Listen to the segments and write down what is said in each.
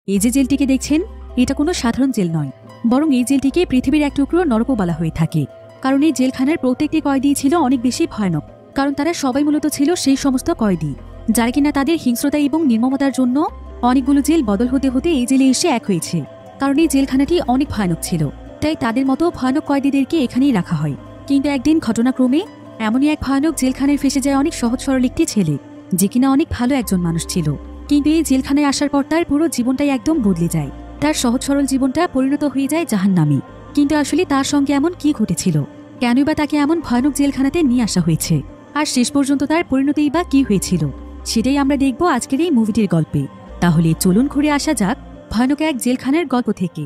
এই যে জেলটিকে দেখছেন, এটা কোনো সাধারণ জেল নয়, বরং এই জেলটিকে পৃথিবীর এক টুকরো নরকও বলা হয়ে থাকে। কারণ এই জেলখানার প্রত্যেকটি কয়েদি ছিল অনেক বেশি ভয়ানক। কারণ তারা সবাই মূলত ছিল সেই সমস্ত কয়েদি যারা কিনা তাদের হিংস্রতা এবং নির্মমতার জন্য অনেকগুলো জেল বদল হতে হতে এই জেলে এসে এক হয়েছে। কারণ এই জেলখানাটি অনেক ভয়ানক ছিল, তাই তাদের মতো ভয়ানক কয়েদিদেরকে এখানেই রাখা হয়। কিন্তু একদিন ঘটনাক্রমে এমনই এক ভয়ানক জেলখানায় ফেসে যায় অনেক সহজ সরল একটি ছেলে, যে কিনা অনেক ভালো একজন মানুষ ছিল। কিন্তু এই জেলখানায় আসার পর তার পুরো জীবনটাই একদম বদলে যায়। তার সহজ সরল জীবনটা পরিণত হয়ে যায় জাহান্নামে। কিন্তু আসলে তার সঙ্গে এমন কি ঘটেছিল, কেনই বা তাকে এমন ভয়ানক জেলখানাতে নিয়ে আসা হয়েছে, আর শেষ পর্যন্ত তার পরিণতিই বা কি হয়েছিল, সেটাই আমরা দেখব আজকের এই মুভিটির গল্পে। তাহলে চলুন ঘুরে আসা যাক ভয়ানক এক জেলখানার গল্প থেকে।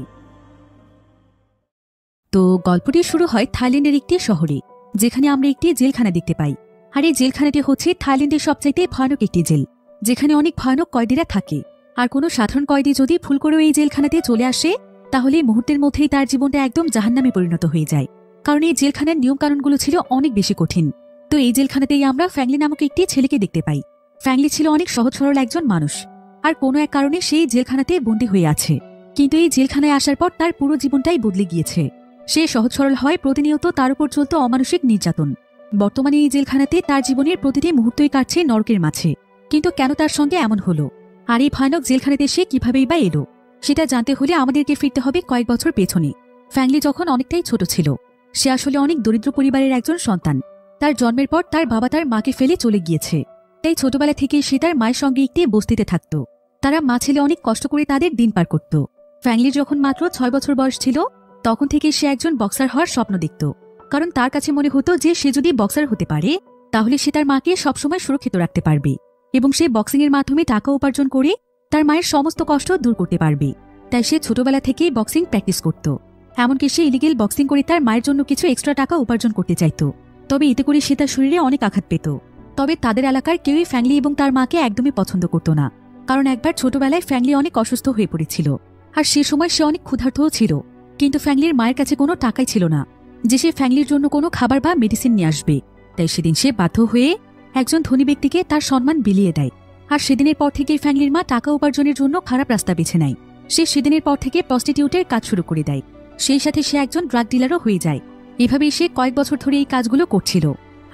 তো গল্পটি শুরু হয় থাইল্যান্ডের একটি শহরে, যেখানে আমরা একটি জেলখানা দেখতে পাই। আর এই জেলখানাটি হচ্ছে থাইল্যান্ডের সবচাইতে ভয়ানক একটি জেল, যেখানে অনেক ভয়ানক কয়েদিরা থাকে। আর কোনো সাধারণ কয়েদি যদি ভুল করেও এই জেলখানাতে চলে আসে, তাহলে মুহূর্তের মধ্যেই তার জীবনটা একদম জাহান্নামে পরিণত হয়ে যায়। কারণ এই জেলখানার নিয়মকানুনগুলো ছিল অনেক বেশি কঠিন। তো এই জেলখানাতেই আমরা ফ্যাংলি নামক একটি ছেলেকে দেখতে পাই। ফ্যাংলি ছিল অনেক সহজ সরল একজন মানুষ, আর কোনো এক কারণে সেই জেলখানাতে বন্দী হয়ে আছে। কিন্তু এই জেলখানায় আসার পর তার পুরো জীবনটাই বদলে গিয়েছে। সে সহজ সরল হয়, প্রতিনিয়ত তার উপর চলত অমানসিক নির্যাতন। বর্তমানে এই জেলখানাতে তার জীবনের প্রতিটি মুহূর্তই কাটছে নরকের মাঝে। কিন্তু কেন তার সঙ্গে এমন হলো, আর এই ভয়ানক জেলখানাতে সে কিভাবেই বা এলো, সেটা জানতে হলে আমাদেরকে ফিরতে হবে কয়েক বছর পেছনে। ফ্যাংলি যখন অনেকটাই ছোট ছিল, সে আসলে অনেক দরিদ্র পরিবারের একজন সন্তান। তার জন্মের পর তার বাবা তার মাকে ফেলে চলে গিয়েছে, তাই ছোটবেলা থেকে সে তার মায়ের সঙ্গে একটি বস্তিতে থাকত। তারা মা ছেলে অনেক কষ্ট করে তাদের দিন পার করত। ফ্যাংলির যখন মাত্র 6 বছর বয়স ছিল, তখন থেকে সে একজন বক্সার হওয়ার স্বপ্ন দেখত। কারণ তার কাছে মনে হতো যে সে যদি বক্সার হতে পারে, তাহলে সে তার মাকে সবসময় সুরক্ষিত রাখতে পারবে, এবং সে বক্সিংয়ের মাধ্যমে টাকা উপার্জন করে তার মায়ের সমস্ত কষ্ট দূর করতে পারবে। তাই সে ছোটবেলা থেকেই বক্সিং প্র্যাকটিস করত। এমনকি সে ইলিগেল বক্সিং করে তার মায়ের জন্য কিছু এক্সট্রা টাকা উপার্জন করতে চাইত। তবে এতে করে সে তার শরীরে অনেক আঘাত পেত। তবে তাদের এলাকার কেউই ফ্যাংলি এবং তার মাকে একদমই পছন্দ করত না। কারণ একবার ছোটবেলায় ফ্যাংলি অনেক অসুস্থ হয়ে পড়েছিল, আর সে সময় সে অনেক ক্ষুধার্তও ছিল। কিন্তু ফ্যাংলির মায়ের কাছে কোনো টাকাই ছিল না যে সে ফ্যাংলির জন্য কোনো খাবার বা মেডিসিন নিয়ে আসবে। তাই সেদিন সে বাধ্য হয়ে একজন ধনী ব্যক্তিকে তার সম্মান বিলিয়ে দেয়। আর সেদিনের পর থেকেই ফ্যাংলির মা টাকা উপার্জনের জন্য খারাপ রাস্তা বেছে নেয়। সে সেদিনের পর থেকে প্রস্টিটিউটের কাজ শুরু করে দেয়। সেই সাথে সে একজন ড্রাগ ডিলারও হয়ে যায়। এভাবেই সে কয়েক বছর ধরে এই কাজগুলো করছিল।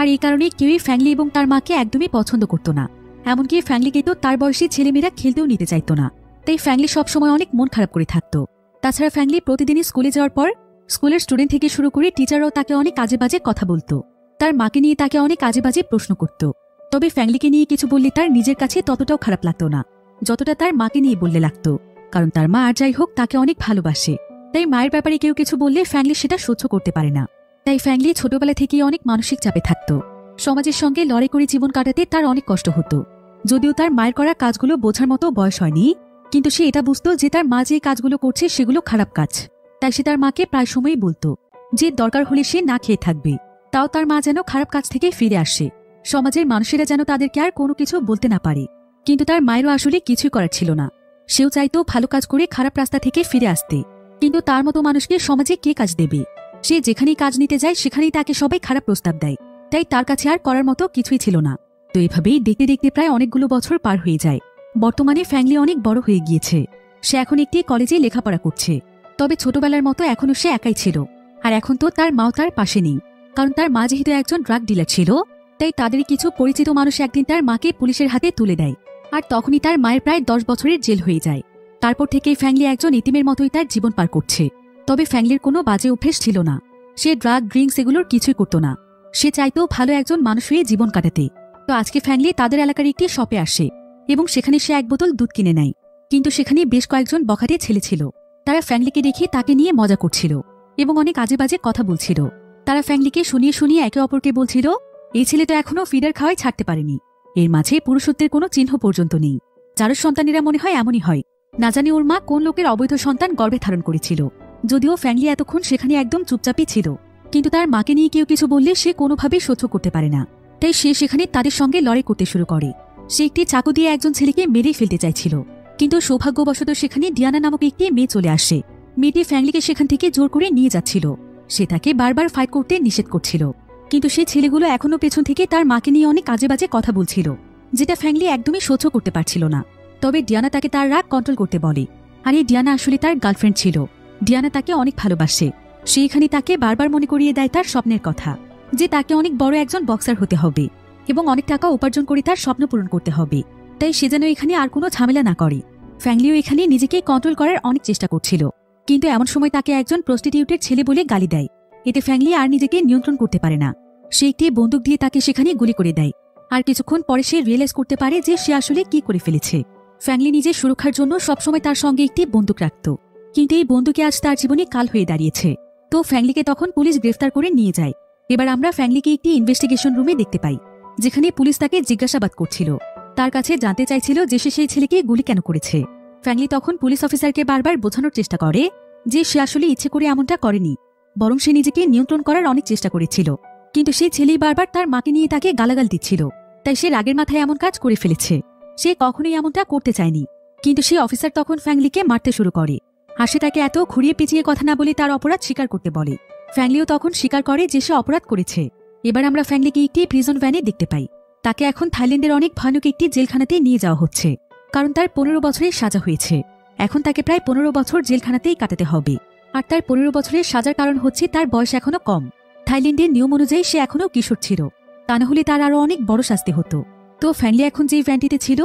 আর এই কারণে কেউই ফ্যাংলি এবং তার মাকে একদমই পছন্দ করত না। এমনকি ফ্যাংলিকে তো তার বয়সী ছেলেমেয়েরা খেলতেও নিতে চাইত না। তাই ফ্যাংলি সবসময় অনেক মন খারাপ করে থাকত। তাছাড়া ফ্যাংলি প্রতিদিনই স্কুলে যাওয়ার পর স্কুলের স্টুডেন্ট থেকে শুরু করে টিচাররাও তাকে অনেক আজে বাজে কথা বলতো। তার মাকে নিয়ে তাকে অনেক আজে বাজে প্রশ্ন করত। তবে ফ্যাংলিকে নিয়ে কিছু বললে তার নিজের কাছে ততটাও খারাপ লাগতো না, যতটা তার মাকে নিয়ে বললে লাগতো। কারণ তার মা আর যাই হোক তাকে অনেক ভালোবাসে। তাই মায়ের ব্যাপারে কেউ কিছু বললে ফ্যাংলি সেটা সহ্য করতে পারে না। তাই ফ্যাংলি ছোটবেলা থেকেই অনেক মানসিক চাপে থাকত। সমাজের সঙ্গে লড়াই করে জীবন কাটাতে তার অনেক কষ্ট হতো। যদিও তার মায়ের করা কাজগুলো বোঝার মতো বয়স হয়নি, কিন্তু সে এটা বুঝতো যে তার মা যে কাজগুলো করছে সেগুলো খারাপ কাজ। তাই সে তার মাকে প্রায় সময়ই বলতো যে দরকার হলে সে না খেয়ে থাকবে, তাও তার মা যেন খারাপ কাজ থেকে ফিরে আসে, সমাজের মানুষেরা যেন তাদেরকে আর কোনো কিছু বলতে না পারে। কিন্তু তার মায়েরও আসলে কিছুই করার ছিল না। সেও চাইতো ভালো কাজ করে খারাপ রাস্তা থেকে ফিরে আসতে। কিন্তু তার মতো মানুষকে সমাজে কে কাজ দেবে? সে যেখানেই কাজ নিতে যায় সেখানেই তাকে সবাই খারাপ প্রস্তাব দেয়। তাই তার কাছে আর করার মতো কিছুই ছিল না। তো এভাবেই দেখতে দেখতে প্রায় অনেকগুলো বছর পার হয়ে যায়। বর্তমানে ফ্যাংলি অনেক বড় হয়ে গিয়েছে। সে এখন একটি কলেজে লেখাপড়া করছে। তবে ছোটবেলার মতো এখনও সে একাই ছিল। আর এখন তো তার মাও তার পাশে নেই। কারণ তার মা যেহেতু একজন ড্রাগ ডিলার ছিল, তাই তাদেরই কিছু পরিচিত মানুষ একদিন তার মাকে পুলিশের হাতে তুলে দেয়। আর তখনই তার মায়ের প্রায় 10 বছরের জেল হয়ে যায়। তারপর থেকেই ফ্যাংলি একজন ইতিমের মতোই তার জীবন পার করছে। তবে ফ্যাংলির কোনো বাজে অভ্যেস ছিল না। সে ড্রাগ ড্রিঙ্কস এগুলোর কিছুই করত না। সে চাইতো ভালো একজন মানুষ হয়ে জীবন কাটাতে। তো আজকে ফ্যাংলি তাদের এলাকার একটি শপে আসে এবং সেখানে সে 1 বোতল দুধ কিনে নেয়। কিন্তু সেখানে বেশ কয়েকজন বখাটে ছেলে ছিল। তারা ফ্যাংলিকে দেখে তাকে নিয়ে মজা করছিল এবং অনেক আজে বাজে কথা বলছিল। তারা ফ্যাংলিকে শুনিয়ে শুনিয়ে একে অপরকে বলছিল, এই ছেলে তো এখনো ফিডার খাওয়াই ছাড়তে পারেনি। এর মাঝে পুরুষত্বের কোনো চিহ্ন পর্যন্ত নেই। যার সন্তানেরা মনে হয় এমনই হয়। না জানি ওর মা কোন লোকের অবৈধ সন্তান গর্ভে ধারণ করেছিল। যদিও ফ্যাংলি এতক্ষণ সেখানে একদম চুপচাপই ছিল, কিন্তু তার মাকে নিয়ে কেউ কিছু বললে সে কোনোভাবেই সহ্য করতে পারে না। তাই সে সেখানে তাদের সঙ্গে লড়াই করতে শুরু করে। সে একটি চাকু দিয়ে একজন ছেলেকে মেরেই ফেলতে চাইছিল, কিন্তু সৌভাগ্যবশত সেখানে ডিয়ানা নামক একটি মেয়ে চলে আসে। মেয়েটি ফ্যাংলিকে সেখান থেকে জোর করে নিয়ে যাচ্ছিল। সে তাকে বারবার ফাইট করতে নিষেধ করছিল, কিন্তু সেই ছেলেগুলো এখনো পেছন থেকে তার মাকে নিয়ে অনেক আজে বাজে কথা বলছিল, যেটা ফ্যাংলি একদমই সহ্য করতে পারছিল না। তবে ডিয়ানা তাকে তার রাগ কন্ট্রোল করতে বলে আর এই ডিয়ানা আসলে তার গার্লফ্রেন্ড ছিল। ডিয়ানা তাকে অনেক ভালোবাসে। সে এখানে তাকে বারবার মনে করিয়ে দেয় তার স্বপ্নের কথা, যে তাকে অনেক বড় একজন বক্সার হতে হবে এবং অনেক টাকা উপার্জন করে তার স্বপ্ন পূরণ করতে হবে। তাই সে যেন এখানে আর কোনো ঝামেলা না করে। ফ্যাংলিও এখানে নিজেকে কন্ট্রোল করার অনেক চেষ্টা করছিল, কিন্তু এমন সময় তাকে একজন প্রস্টিটিউটের ছেলে বলে গালি দেয়। এতে ফ্যাংলি আর নিজেকে নিয়ন্ত্রণ করতে পারে না। সে একটি বন্দুক দিয়ে তাকে সেখানে গুলি করে দেয়। আর কিছুক্ষণ পরে সে রিয়েলাইজ করতে পারে যে সে আসলে কি করে ফেলেছে। ফ্যাংলি নিজের সুরক্ষার জন্য সবসময় তার সঙ্গে একটি বন্দুক রাখত, কিন্তু এই বন্দুকে আজ তার জীবনে কাল হয়ে দাঁড়িয়েছে। তো ফ্যাংলিকে তখন পুলিশ গ্রেফতার করে নিয়ে যায়। এবার আমরা ফ্যাংলিকে একটি ইনভেস্টিগেশন রুমে দেখতে পাই, যেখানে পুলিশ তাকে জিজ্ঞাসাবাদ করছিল। তার কাছে জানতে চাইছিল যে সে সেই ছেলেকে গুলি কেন করেছে। ফ্যাংলি তখন পুলিশ অফিসারকে বারবার বোঝানোর চেষ্টা করে যে সে আসলে ইচ্ছে করে এমনটা করেনি, বরং সে নিজেকে নিয়ন্ত্রণ করার অনেক চেষ্টা করেছিল। কিন্তু সেই ছেলেই বারবার তার মাকে নিয়ে তাকে গালাগাল দিচ্ছিল, তাই সে রাগের মাথায় এমন কাজ করে ফেলেছে। সে কখনোই এমনটা করতে চায়নি। কিন্তু সেই অফিসার তখন ফ্যাংলিকে মারতে শুরু করে, আর সে তাকে এত ঘুরিয়ে পেঁচিয়ে কথা না বলে তার অপরাধ স্বীকার করতে বলে। ফ্যাংলিও তখন স্বীকার করে যে সে অপরাধ করেছে। এবার আমরা ফ্যাংলিকে একটি প্রিজন ভ্যানে দেখতে পাই। তাকে এখন থাইল্যান্ডের অনেক ভয়ানক একটি জেলখানাতে নিয়ে যাওয়া হচ্ছে, কারণ তার 15 বছরের সাজা হয়েছে। এখন তাকে প্রায় 15 বছর জেলখানাতেই কাটাতে হবে। আর তার 15 বছরের সাজার কারণ হচ্ছে তার বয়স এখনো কম। থাইল্যান্ডের নিয়ম অনুযায়ী সে এখনো কিশোর ছিল, তা না হলে তার আরো অনেক বড় শাস্তি হতো। তো ফ্যাংলি এখন যে ভ্যানটিতে ছিল,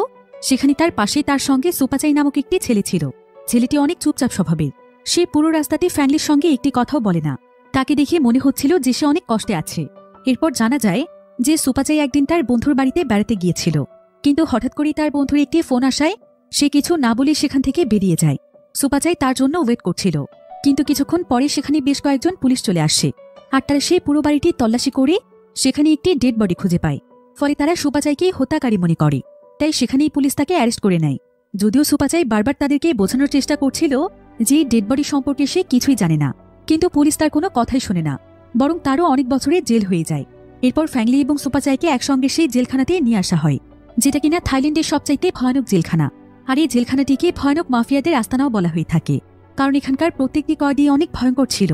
সেখানে তার পাশেই তার সঙ্গে সুপাচাই নামক একটি ছেলে ছিল। ছেলেটি অনেক চুপচাপ স্বভাবের। সে পুরো রাস্তাতে ফ্যাংলির সঙ্গে একটি কথাও বলে না। তাকে দেখে মনে হচ্ছিল যে সে অনেক কষ্টে আছে। এরপর জানা যায় যে সুপাচাই একদিন তার বন্ধুর বাড়িতে বেড়াতে গিয়েছিল, কিন্তু হঠাৎ করেই তার বন্ধুর একটি ফোন আসায় সে কিছু না বলে সেখান থেকে বেরিয়ে যায়। সুপাচাই তার জন্য ওয়েট করছিল, কিন্তু কিছুক্ষণ পরে সেখানে বেশ কয়েকজন পুলিশ চলে আসে। আর তারা সেই পুরো বাড়িটি তল্লাশি করে সেখানে একটি ডেড বডি খুঁজে পায়। ফলে তারা সুপাচাইকেই হত্যাকারী মনে করে। তাই সেখানেই পুলিশ তাকে অ্যারেস্ট করে নেয়। যদিও সুপাচাই বারবার তাদেরকে বোঝানোর চেষ্টা করছিল যে ডেড বডি সম্পর্কে সে কিছুই জানে না, কিন্তু পুলিশ তার কোনো কথাই শোনে না, বরং তারও অনেক বছরের জেল হয়ে যায়। এরপর ফ্যাংলি এবং সুপাচাইকে একসঙ্গে সেই জেলখানাতে নিয়ে আসা হয়, যেটা কিনা থাইল্যান্ডের সবচাইতে ভয়ানক জেলখানা। আর এই জেলখানাটিকে ভয়ানক মাফিয়াদের আস্তানাও বলা হয়ে থাকে, কারণ এখানকার প্রত্যেকটি কয়েদি অনেক ভয়ঙ্কর ছিল।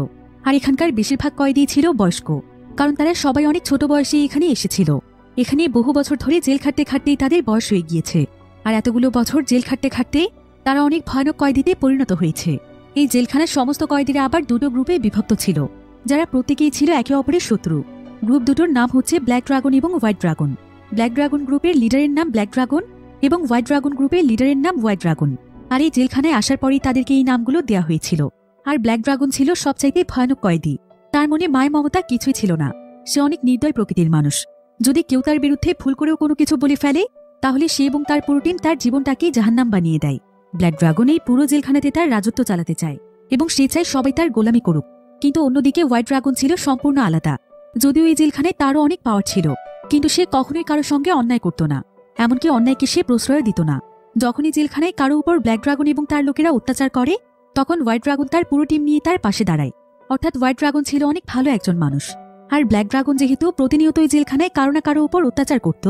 আর এখানকার বেশিরভাগ কয়েদি ছিল বয়স্ক, কারণ তারা সবাই অনেক ছোট বয়সে এখানে এসেছিল। এখানে বহু বছর ধরে জেল খাটতে খাটতেই তাদের বয়স হয়ে গিয়েছে। আর এতগুলো বছর জেল খাটতে খাটতে তারা অনেক ভয়ানক কয়েদিতে পরিণত হয়েছে। এই জেলখানার সমস্ত কয়েদিরা আবার দুটো গ্রুপে বিভক্ত ছিল, যারা প্রত্যেকেই ছিল একে অপরের শত্রু। গ্রুপ দুটোর নাম হচ্ছে ব্ল্যাক ড্রাগন এবং হোয়াইট ড্রাগন। ব্ল্যাক ড্রাগন গ্রুপের লিডারের নাম ব্ল্যাক ড্রাগন এবং হোয়াইট ড্রাগন গ্রুপের লিডারের নাম হোয়াইট ড্রাগন। আর এই জেলখানায় আসার পরেই তাদেরকে এই নামগুলো দেওয়া হয়েছিল। আর ব্ল্যাক ড্রাগন ছিল সবচাইতে ভয়ানক কয়েদি। তার মনে মায় মমতা কিছুই ছিল না। সে অনেক নির্দয় প্রকৃতির মানুষ। যদি কেউ তার বিরুদ্ধে ভুল করেও কোনো কিছু বলে ফেলে, তাহলে সে এবং তার পুরো টিম তার জীবনটাকেই জাহান্নাম বানিয়ে দেয়। ব্ল্যাক ড্রাগন এই পুরো জেলখানাতে তার রাজত্ব চালাতে চায় এবং সে চায় সবাই তার গোলামি করুক। কিন্তু অন্যদিকে হোয়াইট ড্রাগন ছিল সম্পূর্ণ আলাদা। যদিও এই জেলখানায় তারও অনেক পাওয়ার ছিল, কিন্তু সে কখনোই কারোর সঙ্গে অন্যায় করত না, এমনকি অন্যায়কে সে প্রশ্রয় দিত না। যখনই জেলখানায় কারো উপর ব্ল্যাক ড্রাগন এবং তার লোকেরা অত্যাচার করে, তখন হোয়াইট ড্রাগন তার পুরো টিম নিয়ে তার পাশে দাঁড়ায়। অর্থাৎ হোয়াইট ড্রাগন ছিল অনেক ভালো একজন মানুষ। আর ব্ল্যাক ড্রাগন যেহেতু প্রতিনিয়তই জেলখানায় কারো না কারো উপর অত্যাচার করত,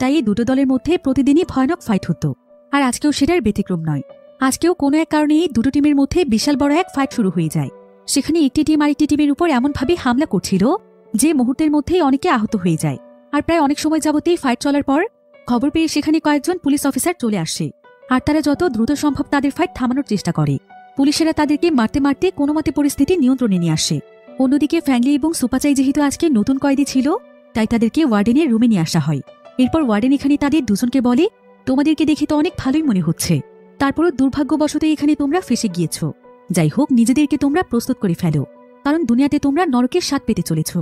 তাই এই দুটো দলের মধ্যে প্রতিদিনই ভয়ানক ফাইট হতো। আর আজকেও সেটার ব্যতিক্রম নয়। আজকেও কোনো এক কারণে এই দুটো টিমের মধ্যে বিশাল বড় এক ফাইট শুরু হয়ে যায়। সেখানে একটি টিম আরেকটি টিমের উপর এমনভাবে হামলা করছিল যে মুহূর্তের মধ্যেই অনেকে আহত হয়ে যায়। আর প্রায় অনেক সময় যাবতেই ফাইট চলার পর খবর পেয়ে সেখানে কয়েকজন পুলিশ অফিসার চলে আসে। আর তারা যত দ্রুত সম্ভব তাদের ফাইট থামানোর চেষ্টা করে। পুলিশেরা তাদেরকে মারতে মারতে কোনো মতে পরিস্থিতি নিয়ন্ত্রণে নিয়ে আসে। অন্যদিকে ফ্যাংলি এবং সুপাচাই যেহেতু আজকে নতুন কয়েদি ছিল, তাই তাদেরকে ওয়ার্ডেনের রুমে নিয়ে আসা হয়। এরপর ওয়ার্ডেন এখানে তাদের দুজনকে বলে, তোমাদেরকে দেখে তো অনেক ভালোই মনে হচ্ছে, তারপরও দুর্ভাগ্যবশত এখানে তোমরা ফেসে গিয়েছ। যাই হোক, নিজেদেরকে তোমরা প্রস্তুত করে ফেলো, কারণ দুনিয়াতে তোমরা নরকের স্বাদ পেতে চলেছ।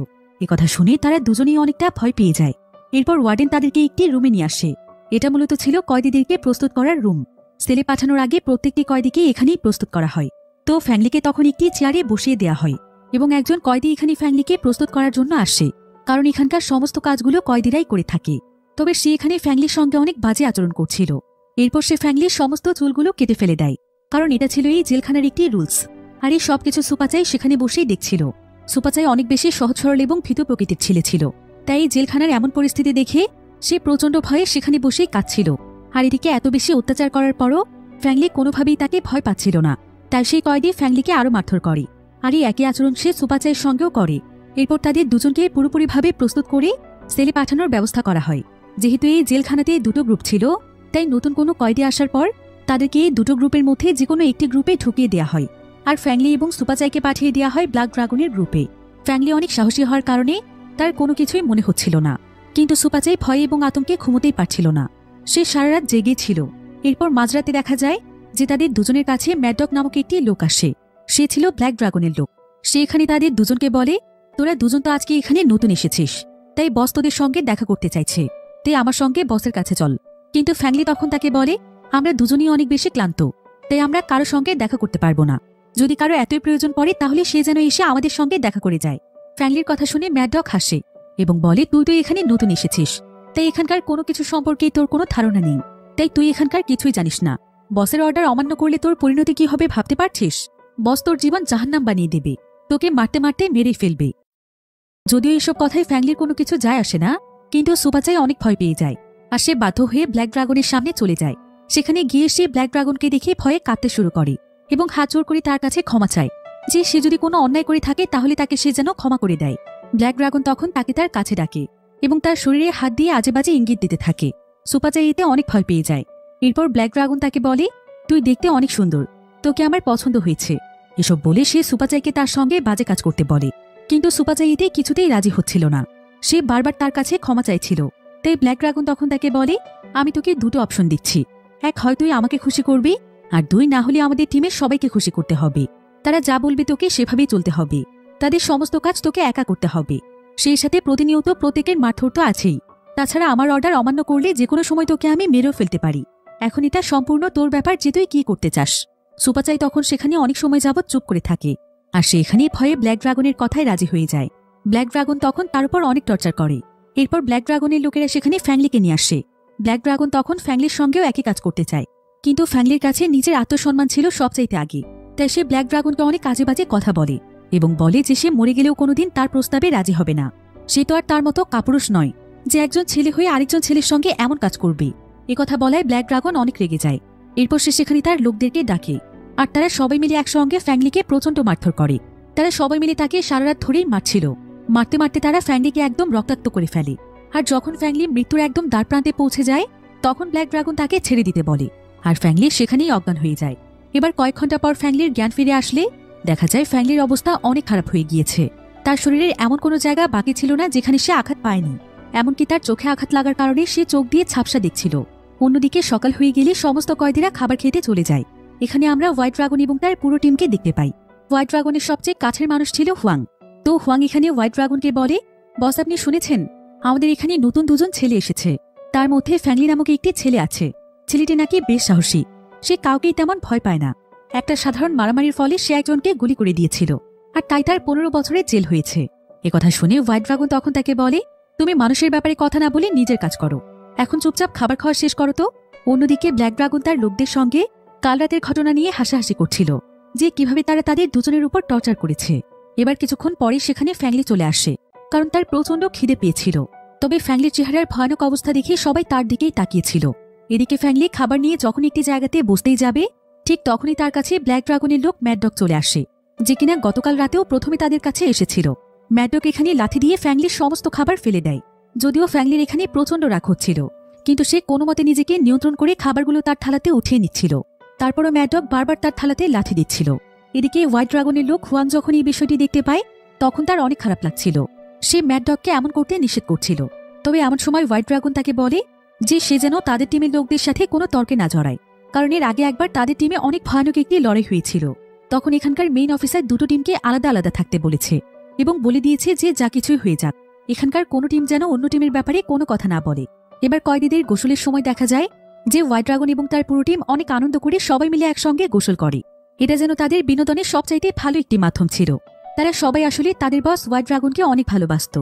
কথা শুনে তারা দুজনেই অনেকটা ভয় পেয়ে যায়। এরপর ওয়ার্ডেন তাদেরকে একটি রুমে নিয়ে আসে। এটা মূলত ছিল কয়েদিদেরকে প্রস্তুত করার রুম। সেলে পাঠানোর আগে প্রত্যেকটি কয়েদিকে এখানেই প্রস্তুত করা হয়। তো ফ্যাংলিকে তখন একটি চেয়ারে বসিয়ে দেওয়া হয় এবং একজন কয়েদি এখানে ফ্যাংলিকে প্রস্তুত করার জন্য আসে, কারণ এখানকার সমস্ত কাজগুলো কয়েদিরাই করে থাকে। তবে সে এখানে ফ্যাংলির সঙ্গে অনেক বাজে আচরণ করছিল। এরপর সে ফ্যাংলির সমস্ত চুলগুলো কেটে ফেলে দেয়, কারণ এটা ছিল এই জেলখানার একটি রুলস। আর এই সবকিছু সুপাচাই সেখানে বসেই দেখছিল। সুপাচাই অনেক বেশি সহজ সরল এবং ভীত প্রকৃতির ছেলে ছিল, তাই এই জেলখানার এমন পরিস্থিতি দেখে সে প্রচণ্ড ভয়ে সেখানে বসেই কাঁদছিল। আর এদিকে এত বেশি অত্যাচার করার পরও ফ্যাংলি কোনোভাবেই তাকে ভয় পাচ্ছিল না, তাই সেই কয়েদি ফ্যাংলিকে আরও মারধর করে। আর এই একই আচরণ সে সুপাচাইয়ের সঙ্গেও করে। এরপর তাদের দুজনকে পুরোপুরিভাবে প্রস্তুত করে সেলে পাঠানোর ব্যবস্থা করা হয়। যেহেতু এই জেলখানাতে দুটো গ্রুপ ছিল, তাই নতুন কোনো কয়েদি আসার পর তাদেরকে এই দুটো গ্রুপের মধ্যে যে কোনো একটি গ্রুপে ঢুকিয়ে দেওয়া হয় আর ফ্যাংলি এবং সুপাচাইকে পাঠিয়ে দেওয়া হয় ব্ল্যাক ড্রাগনের গ্রুপে। ফ্যাংলি অনেক সাহসী হওয়ার কারণে তার কোনো কিছুই মনে হচ্ছিল না, কিন্তু সুপাচাই ভয়ে এবং আতঙ্কে ঘুমোতেই পারছিল না। সে সারা রাত জেগে ছিল। এরপর মাঝরাতে দেখা যায় যে তাদের দুজনের কাছে ম্যাডডগ নামক একটি লোক আসে। সে ছিল ব্ল্যাক ড্রাগনের লোক। সে এখানে তাদের দুজনকে বলে, তোরা দুজন তো আজকে এখানে নতুন এসেছিস, তাই বস তোদের সঙ্গে দেখা করতে চাইছে, তাই আমার সঙ্গে বসের কাছে চল। কিন্তু ফ্যাংলি তখন তাকে বলে, আমরা দুজনই অনেক বেশি ক্লান্ত, তাই আমরা কারো সঙ্গে দেখা করতে পারবো না। যদি কারো এতই প্রয়োজন পড়ে তাহলে সে যেন এসে আমাদের সঙ্গে দেখা করে যায়। ফ্যাংলির কথা শুনে ম্যাডডগ হাসে এবং বলে, তুই তো এখানে নতুন এসেছিস, তাই এখানকার কোনো কিছু সম্পর্কে তোর কোনো ধারণা নেই, তাই তুই এখানকার কিছুই জানিস না। বসের অর্ডার অমান্য করলে তোর পরিণতি কি হবে ভাবতে পারছিস? বস তোর জীবন জাহান্নাম বানিয়ে দেবে, তোকে মারতে মারতে মেরে ফেলবে। যদিও এসব কথায় ফ্যাংলির কোনো কিছু যায় আসে না, কিন্তু সুপাচাই অনেক ভয় পেয়ে যায় আর সে বাধ্য হয়ে ব্ল্যাক ড্রাগনের সামনে চলে যায়। সেখানে গিয়ে সে ব্ল্যাক ড্রাগনকে দেখে ভয়ে কাঁদতে শুরু করে এবং হাত জোর করে তার কাছে ক্ষমা চায় যে সে যদি কোনো অন্যায় করে থাকে তাহলে তাকে সে যেন ক্ষমা করে দেয়। ব্ল্যাক ড্রাগন তখন তাকে তার কাছে ডাকে এবং তার শরীরে হাত দিয়ে আজে বাজে ইঙ্গিত দিতে থাকে। সুপাচাই এতে অনেক ভয় পেয়ে যায়। এরপর ব্ল্যাক ড্রাগন তাকে বলে, তুই দেখতে অনেক সুন্দর, তোকে আমার পছন্দ হয়েছে। এসব বলে সে সুপাচাইকে তার সঙ্গে বাজে কাজ করতে বলে, কিন্তু সুপাচাই এতে কিছুতেই রাজি হচ্ছিল না। সে বারবার তার কাছে ক্ষমা চাইছিল। তাই ব্ল্যাক ড্রাগন তখন তাকে বলে, আমি তোকে দুটো অপশন দিচ্ছি, এক, হয় তুই আমাকে খুশি করবি, আর দুই, না হলে আমাদের টিমের সবাইকে খুশি করতে হবে। তারা যা বলবে তোকে সেভাবেই চলতে হবে, তাদের সমস্ত কাজ তোকে একা করতে হবে। সেই সাথে প্রতিনিয়ত প্রত্যেকের মারধর তো আছেই। তাছাড়া আমার অর্ডার অমান্য করলে যে কোনো সময় তোকে আমি মেরেও ফেলতে পারি। এখন এটা সম্পূর্ণ তোর ব্যাপার যে তুই কি করতে চাস। সুপাচাই তখন সেখানে অনেক সময় যাবৎ চুপ করে থাকে আর সে এখানেই ভয়ে ব্ল্যাক ড্রাগনের কথায় রাজি হয়ে যায়। ব্ল্যাক ড্রাগন তখন তার উপর অনেক টর্চার করে। এরপর ব্ল্যাক ড্রাগনের লোকেরা সেখানে ফ্যাংলিকে নিয়ে আসে। ব্ল্যাক ড্রাগন তখন ফ্যাংলির সঙ্গেও একই কাজ করতে চায়, কিন্তু ফ্যাংলির কাছে নিজের আত্মসম্মান ছিল সবচাইতে আগে। তাই সে ব্ল্যাক ড্রাগনকে অনেক কাজে বাজে কথা বলে এবং বলে যে সে মরে গেলেও কোনোদিন তার প্রস্তাবে রাজি হবে না। সে তো আর তার মতো কাপুরুষ নয় যে একজন ছেলে হয়ে আরেকজন ছেলের সঙ্গে এমন কাজ করবে। কথা বলায় ব্ল্যাক ড্রাগন অনেক রেগে যায়। এরপর সে সেখানে তার লোকদেরকে ডাকে আর তারা সবাই মিলে একসঙ্গে ফ্যাংলিকে প্রচণ্ড মারধর করে। তারা সবাই মিলে তাকে সারা রাত ধরেই মারছিল। মারতে মারতে তারা ফ্যাংলিকে একদম রক্তাক্ত করে ফেলে। আর যখন ফ্যাংলি মৃত্যুর একদম দ্বারপ্রান্তে পৌঁছে যায় তখন ব্ল্যাক ড্রাগন তাকে ছেড়ে দিতে বলে আর ফ্যাংলি সেখানেই অজ্ঞান হয়ে যায়। এবার কয়েক ঘন্টা পর ফ্যাংলির জ্ঞান ফিরে আসলে দেখা যায় ফ্যাংলির অবস্থা অনেক খারাপ হয়ে গিয়েছে। তার শরীরের এমন কোনো জায়গা বাকি ছিল না যেখানে সে আঘাত পায়নি। এমনকি তার চোখে আঘাত লাগার কারণে সে চোখ দিয়ে ঝাপসা দেখছিল। অন্যদিকে সকাল হয়ে গেলে সমস্ত কয়েদিরা খাবার খেতে চলে যায়। এখানে আমরা হোয়াইট ড্রাগন এবং তার পুরো টিমকে দেখতে পাই। হোয়াইট ড্রাগনের সবচেয়ে কাছের মানুষ ছিল হুয়াং। তো হুয়াং এখানে হোয়াইট ড্রাগনকে বলে, বস আপনি শুনেছেন আমাদের এখানে নতুন দুজন ছেলে এসেছে, তার মধ্যে ফ্যাংলি নামক একটি ছেলে আছে। ছেলেটি নাকি বেশ সাহসী, সে কাউকেই তেমন ভয় পায় না। একটা সাধারণ মারামারির ফলে সে একজনকে গুলি করে দিয়েছিল আর তাই তার 15 বছরের জেল হয়েছে। কথা শুনে হোয়াইট ড্রাগন তখন তাকে বলে, তুমি মানুষের ব্যাপারে কথা না বলে নিজের কাজ করো, এখন চুপচাপ খাবার খাওয়া শেষ করো তো। অন্যদিকে ব্ল্যাক ড্রাগন তার লোকদের সঙ্গে কাল রাতের ঘটনা নিয়ে হাসাহাসি করছিল যে কিভাবে তারা তাদের দুজনের উপর টর্চার করেছে। এবার কিছুক্ষণ পরে সেখানে ফ্যাংলি চলে আসে, কারণ তার প্রচণ্ড খিদে পেয়েছিল। তবে ফ্যাংলির চেহারার ভয়ানক অবস্থা দেখে সবাই তার দিকেই তাকিয়েছিল। এদিকে ফ্যাংলি খাবার নিয়ে যখন একটি জায়গাতে বসতেই যাবে ঠিক তখনই তার কাছে ব্ল্যাক ড্রাগনের লোক ম্যাডডগ চলে আসে, যে কিনা গতকাল রাতেও প্রথমে তাদের কাছে এসেছিল। ম্যাডডগ এখানে লাথি দিয়ে ফ্যাংলির সমস্ত খাবার ফেলে দেয়। যদিও ফ্যাংলির এখানে প্রচণ্ড রাগ হচ্ছিল, কিন্তু সে কোনো মতে নিজেকে নিয়ন্ত্রণ করে খাবারগুলো তার থালাতে উঠিয়ে নিচ্ছিল। তারপরও ম্যাডডগ বারবার তার থালাতে লাথি দিচ্ছিল। এদিকে হোয়াইট ড্রাগনের লোক হুয়াং যখন এই বিষয়টি দেখতে পায় তখন তার অনেক খারাপ লাগছিল। সে ম্যাডডগকে এমন করতে নিষেধ করছিল। তবে এমন সময় হোয়াইট ড্রাগন তাকে বলে যে সে যেন তাদের টিমের লোকদের সাথে কোনো তর্কে না জড়ায়, কারণ এর আগে একবার তাদের টিমে অনেক ভয়ানক একটি লড়াই হয়েছিল। তখন এখানকার মেইন অফিসার দুটো টিমকে আলাদা আলাদা থাকতে বলেছে এবং বলে দিয়েছে যে যা কিছুই হয়ে যাক এখানকার কোনো টিম যেন অন্য টিমের ব্যাপারে কোনো কথা না বলে। এবার কয়েদিদের গোসলের সময় দেখা যায় যে হোয়াইট ড্রাগন এবং তার পুরো টিম অনেক আনন্দ করে সবাই মিলে একসঙ্গে গোসল করে। এটা যেন তাদের বিনোদনের সবচাইতে ভালো একটি মাধ্যম ছিল। তারা সবাই আসলে তাদের বস হোয়াইট ড্রাগনকে অনেক ভালোবাসত,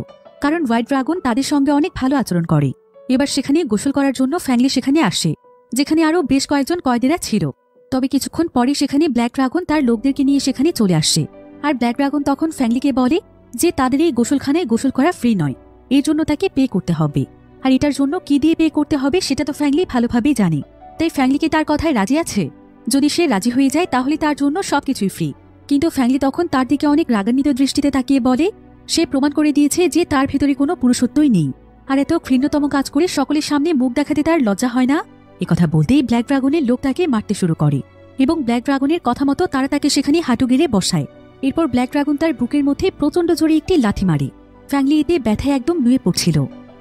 কারণ হোয়াইট ড্রাগন তাদের সঙ্গে অনেক ভালো আচরণ করে। এবার সেখানে গোসল করার জন্য ফ্যাংলি সেখানে আসে, যেখানে আরও বেশ কয়েকজন কয়েদিরা ছিল। তবে কিছুক্ষণ পরে সেখানে ব্ল্যাক ড্রাগন তার লোকদেরকে নিয়ে সেখানে চলে আসে। আর ব্ল্যাক ড্রাগন তখন ফ্যাংলিকে বলে যে তাদের এই গোসলখানায় গোসল করা ফ্রি নয়, এর জন্য তাকে পে করতে হবে। আর এটার জন্য কি দিয়ে পে করতে হবে সেটা তো ফ্যাংলি ভালোভাবেই জানে। তাই ফ্যাংলিকে তার কথায় রাজি আছে। যদি সে রাজি হয়ে যায় তাহলে তার জন্য সবকিছুই ফ্রি। কিন্তু ফ্যাংলি তখন তার দিকে অনেক রাগান্বিত দৃষ্টিতে তাকিয়ে বলে সে প্রমাণ করে দিয়েছে যে তার ভেতরে কোনো পুরুষত্বই নেই। আর এত ঘৃণ্যতম কাজ করে সকলের সামনে মুখ দেখাতে তার লজ্জা হয় না? একথা বলতেই ব্ল্যাক ড্রাগনের লোক তাকে মারতে শুরু করে এবং ব্ল্যাক ড্রাগনের কথা মতো তারা তাকে সেখানে হাঁটু গেড়ে বসায়। এরপর ব্ল্যাক ড্রাগন তার বুকের মধ্যে প্রচণ্ড জোরে একটি লাথি মারে। ফ্যাংলি এতে ব্যথায় একদম নুয়ে পড়ছিল।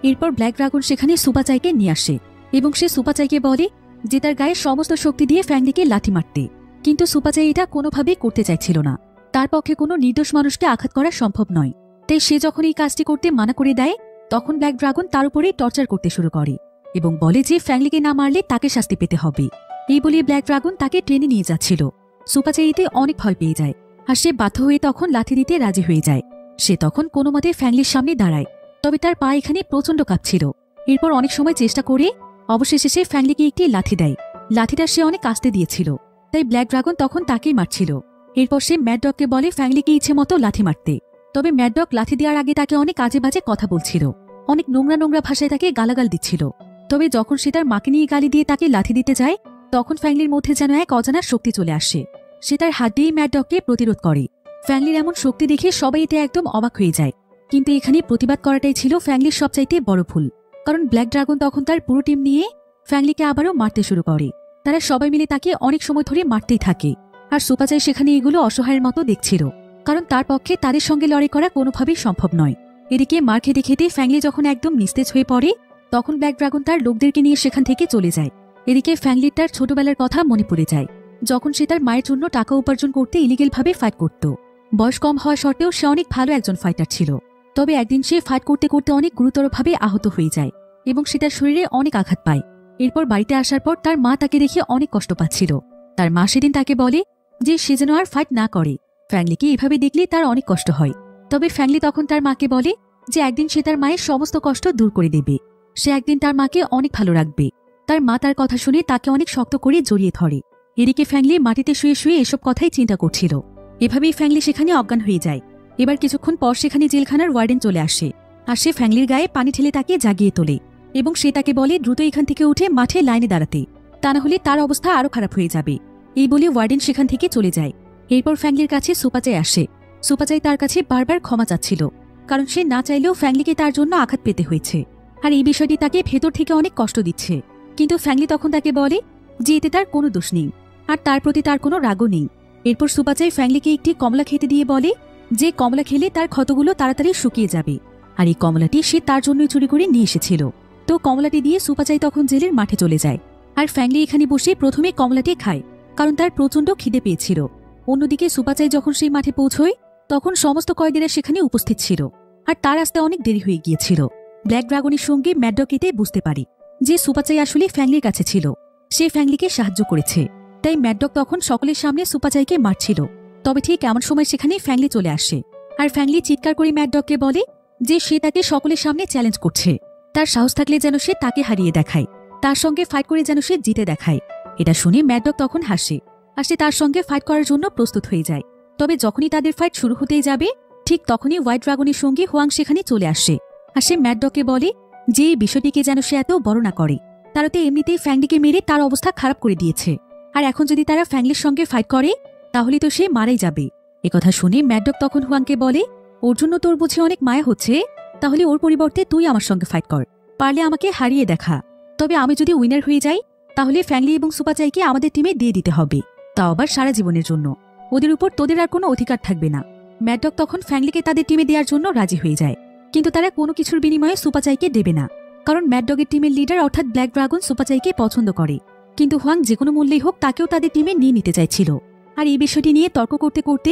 এরপর ব্ল্যাক ড্রাগন সেখানে সুপাচাইকে নিয়ে আসে এবং সে সুপাচাইকে বলে যে তার গায়ে সমস্ত শক্তি দিয়ে ফ্যাংলিকে লাথি মারতে, কিন্তু সুপাচাই এটা কোনোভাবেই করতে চাইছিল না। তার পক্ষে কোনো নির্দোষ মানুষকে আঘাত করা সম্ভব নয়। তাই সে যখন এই কাজটি করতে মানা করে দেয় তখন ব্ল্যাক ড্রাগন তার উপরেই টর্চার করতে শুরু করে এবং বলে যে ফ্যাংলিকে না মারলে তাকে শাস্তি পেতে হবে। এই বলে ব্ল্যাক ড্রাগন তাকে ট্রেনে নিয়ে যাচ্ছিল। সুপাচাই এতে অনেক ভয় পেয়ে যায় আর সে বাধ্য হয়ে তখন লাথি দিতে রাজি হয়ে যায়। সে তখন কোনো মতে ফ্যাংলির সামনে দাঁড়ায়, তবে তার পা এখানে প্রচণ্ড কাঁপছিল। এরপর অনেক সময় চেষ্টা করে অবশেষে সে ফ্যাংলিকে একটি লাথি দেয়। লাথিটা সে অনেক কাস্তে দিয়েছিল, তাই ব্ল্যাক ড্রাগন তখন তাকেই মারছিল। এরপর সে ম্যাড ডগকে বলে ফ্যাংলিকে ইচ্ছে মতো লাথি মারতে, তবে ম্যাড ডগ লাথি দেওয়ার আগে তাকে অনেক আজে বাজে কথা বলছিল, অনেক নোংরা নোংরা ভাষায় তাকে গালাগাল দিচ্ছিল। তবে যখন সে তার মাকে নিয়ে গালি দিয়ে তাকে লাথি দিতে যায় তখন ফ্যাংলির মধ্যে যেন এক অজানা শক্তি চলে আসে। সে তার হাত দিয়েই ম্যাড ডগকে প্রতিরোধ করে। ফ্যাংলির এমন শক্তি দেখে সবাই এতে একদম অবাক হয়ে যায়, কিন্তু এখানে প্রতিবাদ করাটাই ছিল ফ্যাংলির সবচাইতে বড় ভুল। কারণ ব্ল্যাক ড্রাগন তখন তার পুরো টিম নিয়ে ফ্যাংলিকে আবারও মারতে শুরু করে। তারা সবাই মিলে তাকে অনেক সময় ধরে মারতেই থাকে আর সুপাচাই সেখানে এগুলো অসহায়ের মতো দেখছিল, কারণ তার পক্ষে তাদের সঙ্গে লড়াই করা কোনোভাবেই সম্ভব নয়। এদিকে মার খেতে খেতে ফ্যাংলি যখন একদম নিস্তেজ হয়ে পড়ে তখন ব্ল্যাক ড্রাগন তার লোকদেরকে নিয়ে সেখান থেকে চলে যায়। এদিকে ফ্যাংলির তার ছোটবেলার কথা মনে পড়ে যায়, যখন সে তার মায়ের জন্য টাকা উপার্জন করতে ইলিগেলভাবে ফাইট করত। বয়স কম হওয়া সত্ত্বেও সে অনেক ভালো একজন ফাইটার ছিল। তবে একদিন সে ফাইট করতে করতে অনেক গুরুতরভাবে আহত হয়ে যায় এবং সে তার শরীরে অনেক আঘাত পায়। এরপর বাড়িতে আসার পর তার মা তাকে দেখে অনেক কষ্ট পাচ্ছিল। তার মা সেদিন তাকে বলে যে সে যেন আর ফাইট না করে, ফ্যাংলিকে এভাবে দেখলে তার অনেক কষ্ট হয়। তবে ফ্যাংলি তখন তার মাকে বলে যে একদিন সে তার মায়ের সমস্ত কষ্ট দূর করে দেবে, সে একদিন তার মাকে অনেক ভালো রাখবে। তার মা তার কথা শুনে তাকে অনেক শক্ত করে জড়িয়ে ধরে। এদিকে ফ্যাংলি মাটিতে শুয়ে শুয়ে এসব কথাই চিন্তা করছিল। এভাবেই ফ্যাংলি সেখানে অজ্ঞান হয়ে যায়। এবার কিছুক্ষণ পর সেখানে জেলখানার ওয়ার্ডেন চলে আসে আর সে ফ্যাংলির গায়ে পানি ঢেলে তাকে জাগিয়ে তোলে এবং সে তাকে বলে দ্রুত এখান থেকে উঠে মাঠে লাইনে দাঁড়াতে, তা না হলে তার অবস্থা আরো খারাপ হয়ে যাবে। এই বলে ওয়ার্ডেন সেখান থেকে চলে যায়। এরপর ফ্যাংলির কাছে সুপাচাই আসে। সুপাচাই তার কাছে বারবার ক্ষমা চাচ্ছিল, কারণ সে না চাইলেও ফ্যাংলিকে তার জন্য আঘাত পেতে হয়েছে আর এই বিষয়টি তাকে ভেতর থেকে অনেক কষ্ট দিচ্ছে। কিন্তু ফ্যাংলি তখন তাকে বলে যে এতে তার কোনো দোষ নেই আর তার প্রতি তার কোনো রাগও নেই। এরপর সুপাচাই ফ্যাংলিকে একটি কমলা খেতে দিয়ে বলে যে কমলা খেলে তার ক্ষতগুলো তাড়াতাড়ি শুকিয়ে যাবে, আর এই কমলাটি সে তার জন্যই চুরি করে নিয়ে এসেছিল। তো কমলাটি দিয়ে সুপাচাই তখন জেলের মাঠে চলে যায় আর ফ্যাংলি এখানে বসে প্রথমে কমলাটি খায়, কারণ তার প্রচণ্ড খিদে পেয়েছিল। অন্যদিকে সুপাচাই যখন সেই মাঠে পৌঁছয় তখন সমস্ত কয়েদিরা সেখানে উপস্থিত ছিল আর তার আসতে অনেক দেরি হয়ে গিয়েছিল। ব্ল্যাক ড্রাগনের সঙ্গে ম্যাড ডগ এতে বুঝতে পারে যে সুপাচাই আসলে ফ্যাংলির কাছে ছিল, সে ফ্যাংলিকে সাহায্য করেছে। তাই ম্যাড ডগ তখন সকলের সামনে সুপাচাইকে মারছিল। তবে ঠিক এমন সময় সেখানে ফ্যাংলি চলে আসে আর ফ্যাংলি চিৎকার করে ম্যাড ডগকে বলে যে সে তাকে সকলের সামনে চ্যালেঞ্জ করছে, তার সাহস থাকলে যেন সে তাকে হারিয়ে দেখায়, তার সঙ্গে ফাইট করে যেন সে জিতে দেখায়। এটা শুনে ম্যাড ডগ তখন হাসে আর সে তার সঙ্গে ফাইট করার জন্য প্রস্তুত হয়ে যায়। তবে যখনই তাদের ফাইট শুরু হতেই যাবে ঠিক তখনই হোয়াইট ড্রাগনের সঙ্গে হোয়াং সেখানে চলে আসে আর সে ম্যাড ডগকে বলে যে এই বিষয়টিকে যেন সে এত বড় না করে, তারা তো এমনিতেই ফ্যাংলিকে মেরে তার অবস্থা খারাপ করে দিয়েছে, আর এখন যদি তারা ফ্যাংলির সঙ্গে ফাইট করে তাহলে তো সে মারাই যাবে। একথা শুনে ম্যাড ডগ তখন হোয়াংকে বলে ওর জন্য তোর বুঝে অনেক মায়া হচ্ছে, তাহলে ওর পরিবর্তে তুই আমার সঙ্গে ফাইট কর, পারলে আমাকে হারিয়ে দেখা। তবে আমি যদি উইনার হয়ে যাই তাহলে ফ্যাংলি এবং সুপাচাইকে আমাদের টিমে দিয়ে দিতে হবে, তাও আবার সারা জীবনের জন্য। ওদের উপর তোদের আর কোনো অধিকার থাকবে না। ম্যাড ডগ তখন ফ্যাংলিকে তাদের টিমে দেওয়ার জন্য রাজি হয়ে যায়, কিন্তু তারা কোনো কিছুর বিনিময়ে সুপাচাইকে দেবে না, কারণ ম্যাড ডগের টিমের লিডার অর্থাৎ ব্ল্যাক ড্রাগন সুপাচাইকে পছন্দ করে। কিন্তু হোয়াং যে কোনো মূল্যেই হোক তাকেও তাদের টিমে নিয়ে নিতে চাইছিল। আর এই বিষয়টি নিয়ে তর্ক করতে করতে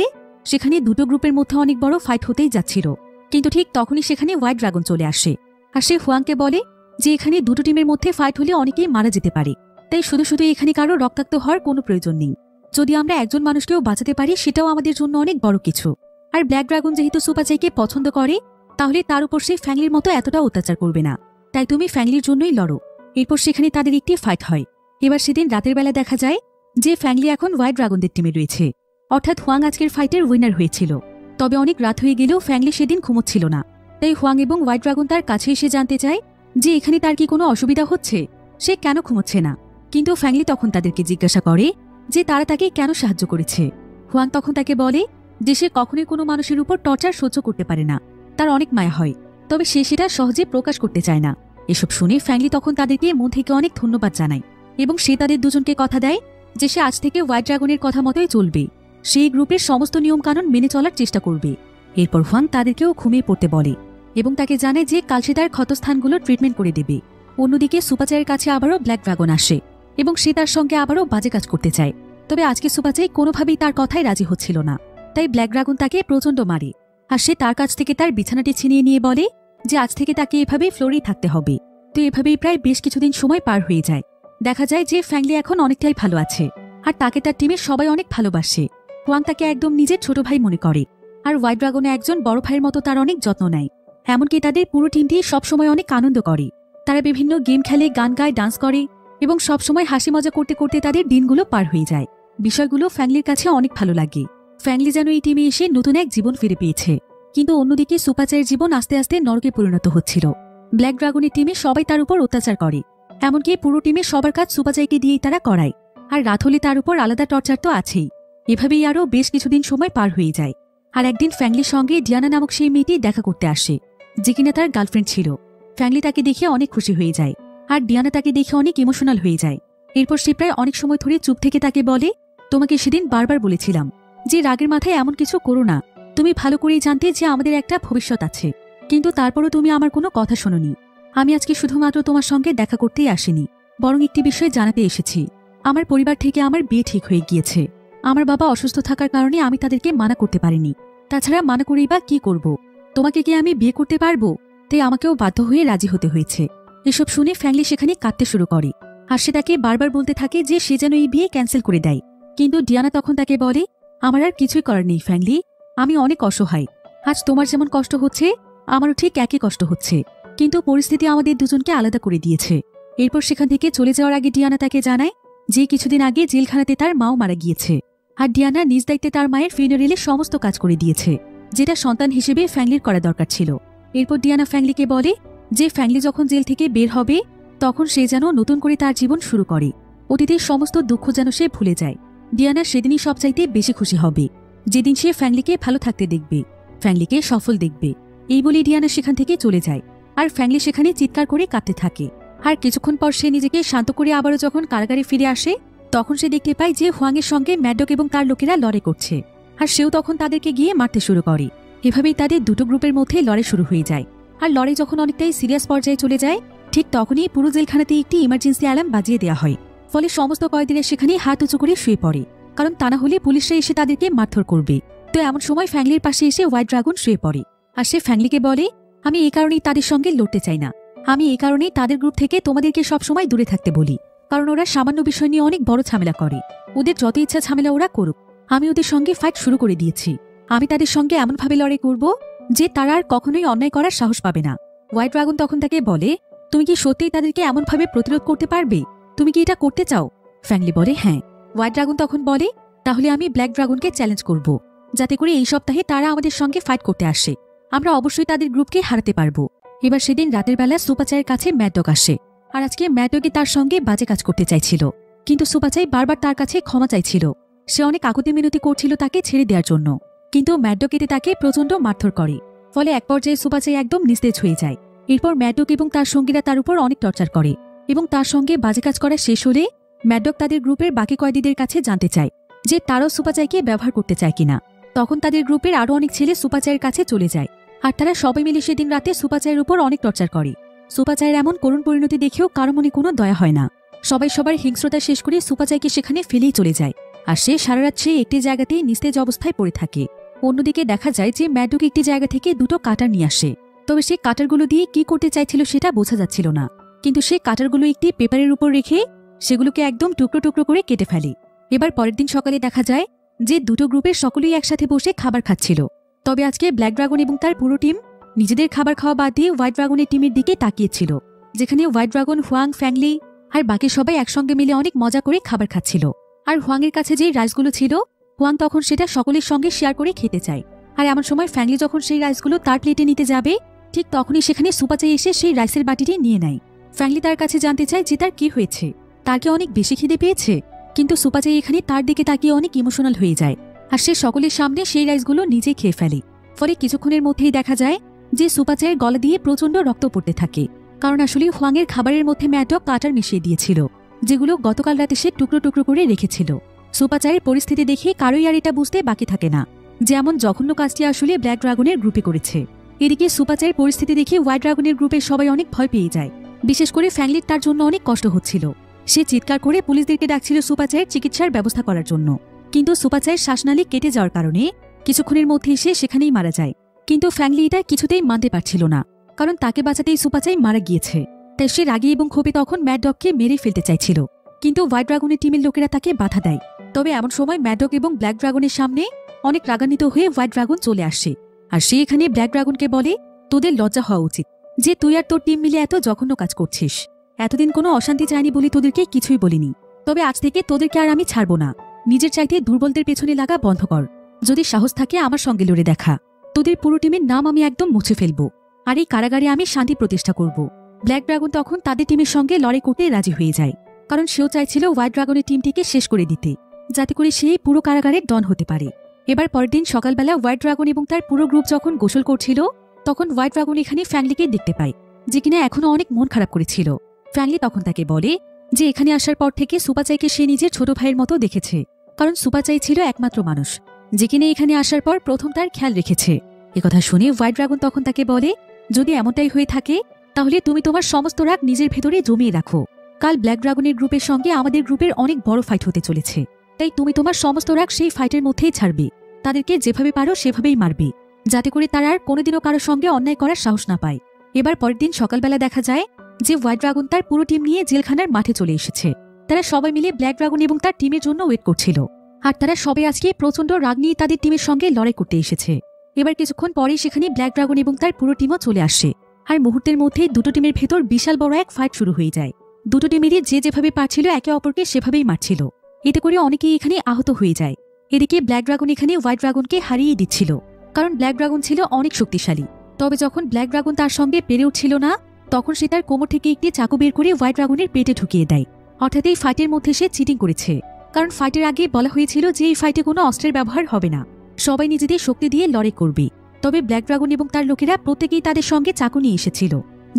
সেখানে দুটো গ্রুপের মধ্যে অনেক বড় ফাইট হতেই যাচ্ছিল। কিন্তু ঠিক তখনই সেখানে হোয়াইট ড্রাগন চলে আসে আর সে হোয়াংকে বলে যে এখানে দুটো টিমের মধ্যে ফাইট হলে অনেকেই মারা যেতে পারে, তাই শুধু শুধু এখানে কারো রক্তাক্ত হওয়ার কোনো প্রয়োজন নেই। যদি আমরা একজন মানুষকেও বাঁচাতে পারি সেটাও আমাদের জন্য অনেক বড় কিছু। আর ব্ল্যাক ড্রাগন যেহেতু সুপাচাইকে পছন্দ করে তাহলে তার উপর সে ফ্যাংলির মতো এতটা অত্যাচার করবে না, তাই তুমি ফ্যাংলির জন্যই লড়ো। এরপর সেখানে তাদের একটি ফাইট হয়। এবার সেদিন রাতের বেলা দেখা যায় যে ফ্যাংলি এখন হোয়াইট ড্রাগনদের টিমে রয়েছে, অর্থাৎ হোয়াং আজকের ফাইটের উইনার হয়েছিল। তবে অনেক রাত হয়ে গেলেও ফ্যাংলি সেদিন ঘুমোচ্ছিল না, তাই হোয়াং এবং হোয়াইট ড্রাগন তার কাছে এসে জানতে চায় যে এখানে তার কি কোনো অসুবিধা হচ্ছে, সে কেন ঘুমোচ্ছে না। কিন্তু ফ্যাংলি তখন তাদেরকে জিজ্ঞাসা করে যে তারা তাকে কেন সাহায্য করেছে। হোয়াং তখন তাকে বলে যে সে কখনোই কোনো মানুষের উপর টর্চার সহ্য করতে পারে না, তার অনেক মায়া হয়, তবে সে সেটা সহজে প্রকাশ করতে চায় না। এসব শুনে ফ্যাংলি তখন তাদেরকে মন থেকে অনেক ধন্যবাদ জানায় এবং সে তাদের দুজনকে কথা দেয় যে সে আজ থেকে হোয়াইট ড্রাগনের কথা মতোই চলবে। সেই গ্রুপের সমস্ত নিয়মকানুন মেনে চলার চেষ্টা করবে। এরপর হুয়াং তাদেরকেও ঘুমিয়ে পড়তে বলে এবং তাকে জানায় যে কাল সে তার ক্ষতস্থানগুলো ট্রিটমেন্ট করে দেবে। অন্যদিকে সুপাচাইয়ের কাছে আবারও ব্ল্যাক ড্রাগন আসে এবং সে তার সঙ্গে আবারও বাজে কাজ করতে চায়। তবে আজকে সুপাচাই কোনোভাবেই তার কথায় রাজি হচ্ছিল না। তাই ব্ল্যাক ড্রাগন তাকে প্রচণ্ড মারে আর সে তার কাছ থেকে তার বিছানাটি ছিনিয়ে নিয়ে বলে যে আজ থেকে তাকে এভাবেই ফ্লোরেই থাকতে হবে। তো এভাবেই প্রায় বেশ কিছুদিন সময় পার হয়ে যায়। দেখা যায় যে ফ্যাংলি এখন অনেকটাই ভালো আছে আর তাকে তার টিমের সবাই অনেক ভালোবাসে। হুয়াং তাকে একদম নিজের ছোট ভাই মনে করে আর হোয়াইট ড্রাগনে একজন বড় ভাইয়ের মতো তার অনেক যত্ন নেয়। এমনকি তাদের পুরো টিমটি সবসময় অনেক আনন্দ করে। তারা বিভিন্ন গেম খেলে, গান গায়, ডান্স করে এবং সবসময় হাসি মজা করতে করতে তাদের দিনগুলো পার হয়ে যায়। বিষয়গুলো ফ্যাংলির কাছে অনেক ভালো লাগে। ফ্যাংলি যেন এই টিমে এসে নতুন এক জীবন ফিরে পেয়েছে। কিন্তু অন্যদিকে সুপাচাইয়ের জীবন আস্তে আস্তে নরকে পরিণত হচ্ছিল। ব্ল্যাক ড্রাগনের টিমে সবাই তার উপর অত্যাচার করে, এমনকি পুরো টিমে সবার কাজ সুপাচাইকে দিয়েই তারা করায়। আর রাত হলে তার উপর আলাদা টর্চার তো আছেই। এভাবেই আরও বেশ কিছুদিন সময় পার হয়ে যায়। আর একদিন ফ্যাংলির সঙ্গে ডিয়ানা নামক সেই মেয়েটি দেখা করতে আসে, যে কিনা তার গার্লফ্রেন্ড ছিল। ফ্যাংলি তাকে দেখে অনেক খুশি হয়ে যায় আর ডিয়ানা তাকে দেখে অনেক ইমোশনাল হয়ে যায়। এরপর সে প্রায় অনেক সময় ধরে চুপ থেকে তাকে বলে, তোমাকে সেদিন বারবার বলেছিলাম যে রাগের মাথায় এমন কিছু করো না। তুমি ভালো করেই জানতে যে আমাদের একটা ভবিষ্যৎ আছে, কিন্তু তারপরও তুমি আমার কোনো কথা শোনোনি। আমি আজকে শুধুমাত্র তোমার সঙ্গে দেখা করতেই আসিনি, বরং একটি বিষয়ে জানাতে এসেছি। আমার পরিবার থেকে আমার বিয়ে ঠিক হয়ে গিয়েছে। আমার বাবা অসুস্থ থাকার কারণে আমি তাদেরকে মানা করতে পারিনি। তাছাড়া মানা করেই বা কি করব? তোমাকে কি আমি বিয়ে করতে পারবো? তাই আমাকেও বাধ্য হয়ে রাজি হতে হয়েছে। এসব শুনে ফ্যাংলি সেখানে কাঁদতে শুরু করে আর সে তাকে বারবার বলতে থাকে যে সে যেন এই বিয়ে ক্যান্সেল করে দেয়। কিন্তু ডিয়ানা তখন তাকে বলে, আমার আর কিছুই করার নেই ফ্যাংলি, আমি অনেক অসহায়। আজ তোমার যেমন কষ্ট হচ্ছে আমারও ঠিক একই কষ্ট হচ্ছে, কিন্তু পরিস্থিতি আমাদের দুজনকে আলাদা করে দিয়েছে। এরপর সেখান থেকে চলে যাওয়ার আগে ডিয়ানা তাকে জানায় যে কিছুদিন আগে জেলখানাতে তার মাও মারা গিয়েছে আর ডিয়ানা নিজ দায়িত্বে তার মায়ের ফিউনারেলে সমস্ত কাজ করে দিয়েছে, যেটা সন্তান হিসেবে ফ্যাংলির করা দরকার ছিল। এরপর ডিয়ানা ফ্যাংলিকে বলে যে ফ্যাংলি যখন জেল থেকে বের হবে তখন সে যেন নতুন করে তার জীবন শুরু করে, অতীতের সমস্ত দুঃখ যেন সে ভুলে যায়। ডিয়ানা সেদিনই সবচাইতে বেশি খুশি হবে, যেদিন সে ফ্যাংলিকে ভালো থাকতে দেখবে, ফ্যাংলিকে সফল দেখবে। এই বলে ডিয়ানা সেখান থেকে চলে যায় আর ফ্যাংলি সেখানে চিৎকার করে কাঁদতে থাকে। আর কিছুক্ষণ পর সে নিজেকে শান্ত করে আবারও যখন কারাগারে ফিরে আসে তখন সে দেখতে পায় যে হুয়াংয়ের সঙ্গে ম্যাডক এবং তার লোকেরা লড়াই করছে আর সেও তখন তাদেরকে গিয়ে মারতে শুরু করে। এভাবেই তাদের দুটো গ্রুপের মধ্যে লড়াই শুরু হয়ে যায়। আর লড়াই যখন অনেকটাই সিরিয়াস পর্যায়ে চলে যায় ঠিক তখনই পুরো জেলখানাতে একটি ইমার্জেন্সি অ্যালার্ম বাজিয়ে দেওয়া হয়। ফলে সমস্ত কয়েদিরা সেখানে হাত উঁচু করে শুয়ে পড়ে, কারণ তা না হলে পুলিশরা এসে তাদেরকে মারধর করবে। তো এমন সময় ফ্যাংলির পাশে এসে হোয়াইট ড্রাগন শুয়ে পড়ে আর সে ফ্যাংলিকে বলে, আমি এই কারণেই তাদের সঙ্গে লড়তে চাই না। আমি এই কারণেই তাদের গ্রুপ থেকে তোমাদেরকে সবসময় দূরে থাকতে বলি, কারণ ওরা সামান্য বিষয় নিয়ে অনেক বড় ঝামেলা করে। ওদের যত ইচ্ছা ঝামেলা ওরা করুক, আমি ওদের সঙ্গে ফাইট শুরু করে দিয়েছি। আমি তাদের সঙ্গে এমনভাবে লড়াই করব যে তারা আর কখনোই অন্যায় করার সাহস পাবে না। হোয়াইট ড্রাগন তখন তাকে বলে, তুমি কি সত্যিই তাদেরকে এমনভাবে প্রতিরোধ করতে পারবে? তুমি কি এটা করতে চাও? ফ্যাংলি বলে, হ্যাঁ। হোয়াইট ড্রাগন তখন বলে, তাহলে আমি ব্ল্যাক ড্রাগনকে চ্যালেঞ্জ করব, যাতে করে এই সপ্তাহে তারা আমাদের সঙ্গে ফাইট করতে আসে। আমরা অবশ্যই তাদের গ্রুপকে হারাতে পারবো। এবার সেদিন রাতের বেলা সুপাচাইয়ের কাছে ম্যাডক আসে আর আজকে ম্যাডকই তার সঙ্গে বাজে কাজ করতে চাইছিল, কিন্তু সুপাচাই বারবার তার কাছে ক্ষমা চাইছিল। সে অনেক আকুতি মিনতি করছিল তাকে ছেড়ে দেওয়ার জন্য, কিন্তু ম্যাডক এতে তাকে প্রচণ্ড মারধর করে। ফলে এক পর্যায়ে সুপাচাই একদম নিস্তেজ হয়ে যায়। এরপর ম্যাডক এবং তার সঙ্গীরা তার উপর অনেক টর্চার করে এবং তার সঙ্গে বাজে কাজ করা শেষ হলে ম্যাডক তাদের গ্রুপের বাকি কয়েদিদের কাছে জানতে চায় যে তারাও সুপাচাইকে ব্যবহার করতে চায় কিনা। তখন তাদের গ্রুপের আরও অনেক ছেলে সুপাচাইয়ের কাছে চলে যায় আর তারা সবাই মিলে সেদিন রাতে সুপাচাইয়ের উপর অনেক টর্চার করে। সুপাচাইয়ের এমন করুণ পরিণতি দেখেও কারো মনে কোনো দয়া হয় না। সবাই সবার হিংস্রতা শেষ করে সুপাচাইকে সেখানে ফেলেই চলে যায় আর সে সারারাত সেই একটি জায়গাতেই নিস্তেজ অবস্থায় পড়ে থাকে। অন্যদিকে দেখা যায় যে ম্যাডক একটি জায়গা থেকে দুটো কাটার নিয়ে আসে, তবে সে কাটারগুলো দিয়ে কি করতে চাইছিল সেটা বোঝা যাচ্ছিল না। কিন্তু সে কাটারগুলো একটি পেপারের উপর রেখে সেগুলোকে একদম টুকরো টুকরো করে কেটে ফেলে। এবার পরের দিন সকালে দেখা যায় যে দুটো গ্রুপের সকলেই একসাথে বসে খাবার খাচ্ছিল। তবে আজকে ব্ল্যাক ড্রাগন এবং তার পুরো টিম নিজেদের খাবার খাওয়া বাদ দিয়ে হোয়াইট ড্রাগনের টিমের দিকে তাকিয়েছিল, যেখানে হোয়াইট ড্রাগন, হুয়াং, ফ্যাংলি আর বাকি সবাই একসঙ্গে মিলে অনেক মজা করে খাবার খাচ্ছিল। আর হুয়াংয়ের কাছে যে রাইসগুলো ছিল হুয়াং তখন সেটা সকলের সঙ্গে শেয়ার করে খেতে চায়। আর এমন সময় ফ্যাংলি যখন সেই রাইসগুলো তার প্লেটে নিতে যাবে ঠিক তখনই সেখানে সুপাচাই এসে সেই রাইসের বাটিটি নিয়ে নেয়। ফ্যাংলি তার কাছে জানতে চায় যে তার কি হয়েছে, তার কি অনেক বেশি খিদে পেয়েছে? কিন্তু সুপাচাই এখানে তার দিকে তাকিয়ে অনেক ইমোশনাল হয়ে যায় আর সে সকলের সামনে সেই রাইসগুলো নিজেই খেয়ে ফেলে। ফলে কিছুক্ষণের মধ্যেই দেখা যায় যে সুপাচাইয়ের গলা দিয়ে প্রচণ্ড রক্ত পড়তে থাকে, কারণ আসলে হুয়াংয়ের খাবারের মধ্যে ম্যাডক কাটার মিশিয়ে দিয়েছিল, যেগুলো গতকাল রাতে সে টুকরো টুকরো করে রেখেছিল। সুপাচারের পরিস্থিতি দেখে কারোই আর এটা বুঝতে বাকি থাকে না যেমন জঘন্য কাজটি আসলে ব্ল্যাক ড্রাগনের গ্রুপে করেছে। এদিকে সুপাচারের পরিস্থিতি দেখে হোয়াইট ড্রাগনের গ্রুপের সবাই অনেক ভয় পেয়ে যায়। বিশেষ করে ফ্যাংলির তার জন্য অনেক কষ্ট হচ্ছিল। সে চিৎকার করে পুলিশদেরকে ডাকছিল সুপাচারের চিকিৎসার ব্যবস্থা করার জন্য। কিন্তু সুপাচারের শ্বাসনালী কেটে যাওয়ার কারণে কিছুক্ষণের মধ্যে সে সেখানেই মারা যায়। কিন্তু ফ্যাংলি এটা কিছুতেই মানতে পারছিল না, কারণ তাকে বাঁচাতেই সুপাচাই মারা গিয়েছে। তাই সে রাগী এবং ক্ষোভে তখন ম্যাড ডগকে মেরে ফেলতে চাইছিল। কিন্তু হোয়াইট ড্রাগনের টিমের লোকেরা তাকে বাধা দেয়। তবে এমন সময় ম্যাড ডগ এবং ব্ল্যাক ড্রাগনের সামনে অনেক রাগান্বিত হয়ে হোয়াইট ড্রাগন চলে আসে। আর সে এখানে ব্ল্যাক ড্রাগনকে বলে, তোদের লজ্জা হওয়া উচিত যে তুই আর তোর টিম মিলে এত জঘন্য কাজ করছিস। এতদিন কোনো অশান্তি চায়নি বলে তোদেরকে কিছুই বলিনি, তবে আজ থেকে তোদেরকে আর আমি ছাড়ব না। নিজের চাইতে দুর্বলদের পেছনে লাগা বন্ধ কর। যদি সাহস থাকে আমার সঙ্গে লড়ে দেখা। তোদের পুরো টিমের নাম আমি একদম মুছে ফেলব, আর এই কারাগারে আমি শান্তি প্রতিষ্ঠা করব। ব্ল্যাক ড্রাগন তখন তাদের টিমের সঙ্গে লড়াই করতে রাজি হয়ে যায়, কারণ সেও চাইছিল হোয়াইট ড্রাগনের টিমটিকে শেষ করে দিতে, যাতে করে সে পুরো কারাগারের ডন হতে পারে। এবার পরের দিন সকালবেলা হোয়াইট ড্রাগন এবং তার পুরো গ্রুপ যখন গোসল করছিল, তখন হোয়াইট ড্রাগন এখানে ফ্যাংলিকে দেখতে পায়, যে কিনা এখনো অনেক মন খারাপ করেছিল। ফ্যাংলি তখন তাকে বলে যে এখানে আসার পর থেকে সুপাচাইকে সে নিজের ছোট ভাইয়ের মতো দেখেছে, কারণ সুপাচাই ছিল একমাত্র মানুষ যে কিনা এখানে আসার পর প্রথম তার খেয়াল রেখেছে। একথা শুনে হোয়াইট ড্রাগন তখন তাকে বলে, যদি এমনটাই হয়ে থাকে তাহলে তুমি তোমার সমস্ত রাগ নিজের ভেতরে জমিয়ে রাখো। কাল ব্ল্যাক ড্রাগনের গ্রুপের সঙ্গে আমাদের গ্রুপের অনেক বড় ফাইট হতে চলেছে, তাই তুমি তোমার সমস্ত রাগ সেই ফাইটের মধ্যেই ছাড়বে। তাদেরকে যেভাবে পারো সেভাবেই মারবে, যাতে করে তারা আর কোনোদিনও কারোর সঙ্গে অন্যায় করার সাহস না পায়। এবার পরের দিন সকালবেলা দেখা যায় যে হোয়াইট ড্রাগন তার পুরো টিম নিয়ে জেলখানার মাঠে চলে এসেছে। তারা সবাই মিলে ব্ল্যাক ড্রাগন এবং তার টিমের জন্য ওয়েট করছিল, আর তারা সবাই আজকে প্রচন্ড রাগ নিয়ে তাদের টিমের সঙ্গে লড়াই করতে এসেছে। এবার কিছুক্ষণ পরেই সেখানে ব্ল্যাক ড্রাগন এবং তার পুরো টিমও চলে আসে, আর মুহূর্তের মধ্যেই দুটো টিমের ভেতর বিশাল বড় এক ফাইট শুরু হয়ে যায়। দুটো টিমেরই যে যেভাবে পারছিল একে অপরকে সেভাবেই মারছিল, এতে করে অনেকেই এখানে আহত হয়ে যায়। এদিকে ব্ল্যাক ড্রাগন এখানে হোয়াইট ড্রাগনকে হারিয়ে দিচ্ছিল, কারণ ব্ল্যাক ড্রাগন ছিল অনেক শক্তিশালী। তবে যখন ব্ল্যাক ড্রাগন তার সঙ্গে পেরে উঠছিল না, তখন সে তার কোমর থেকে একটি চাকু বের করে হোয়াইট ড্রাগনের পেটে ঢুকিয়ে দেয়। অর্থাৎ এই ফাইটের মধ্যে সে চিটিং করেছে, কারণ ফাইটের আগে বলা হয়েছিল যে এই ফাইটে কোনো অস্ত্রের ব্যবহার হবে না, সবাই নিজেদের শক্তি দিয়ে লড়াই করবে। তবে ব্ল্যাক ড্রাগন এবং তার লোকেরা প্রত্যেকেই তাদের সঙ্গে চাকু নিয়ে এসেছিল,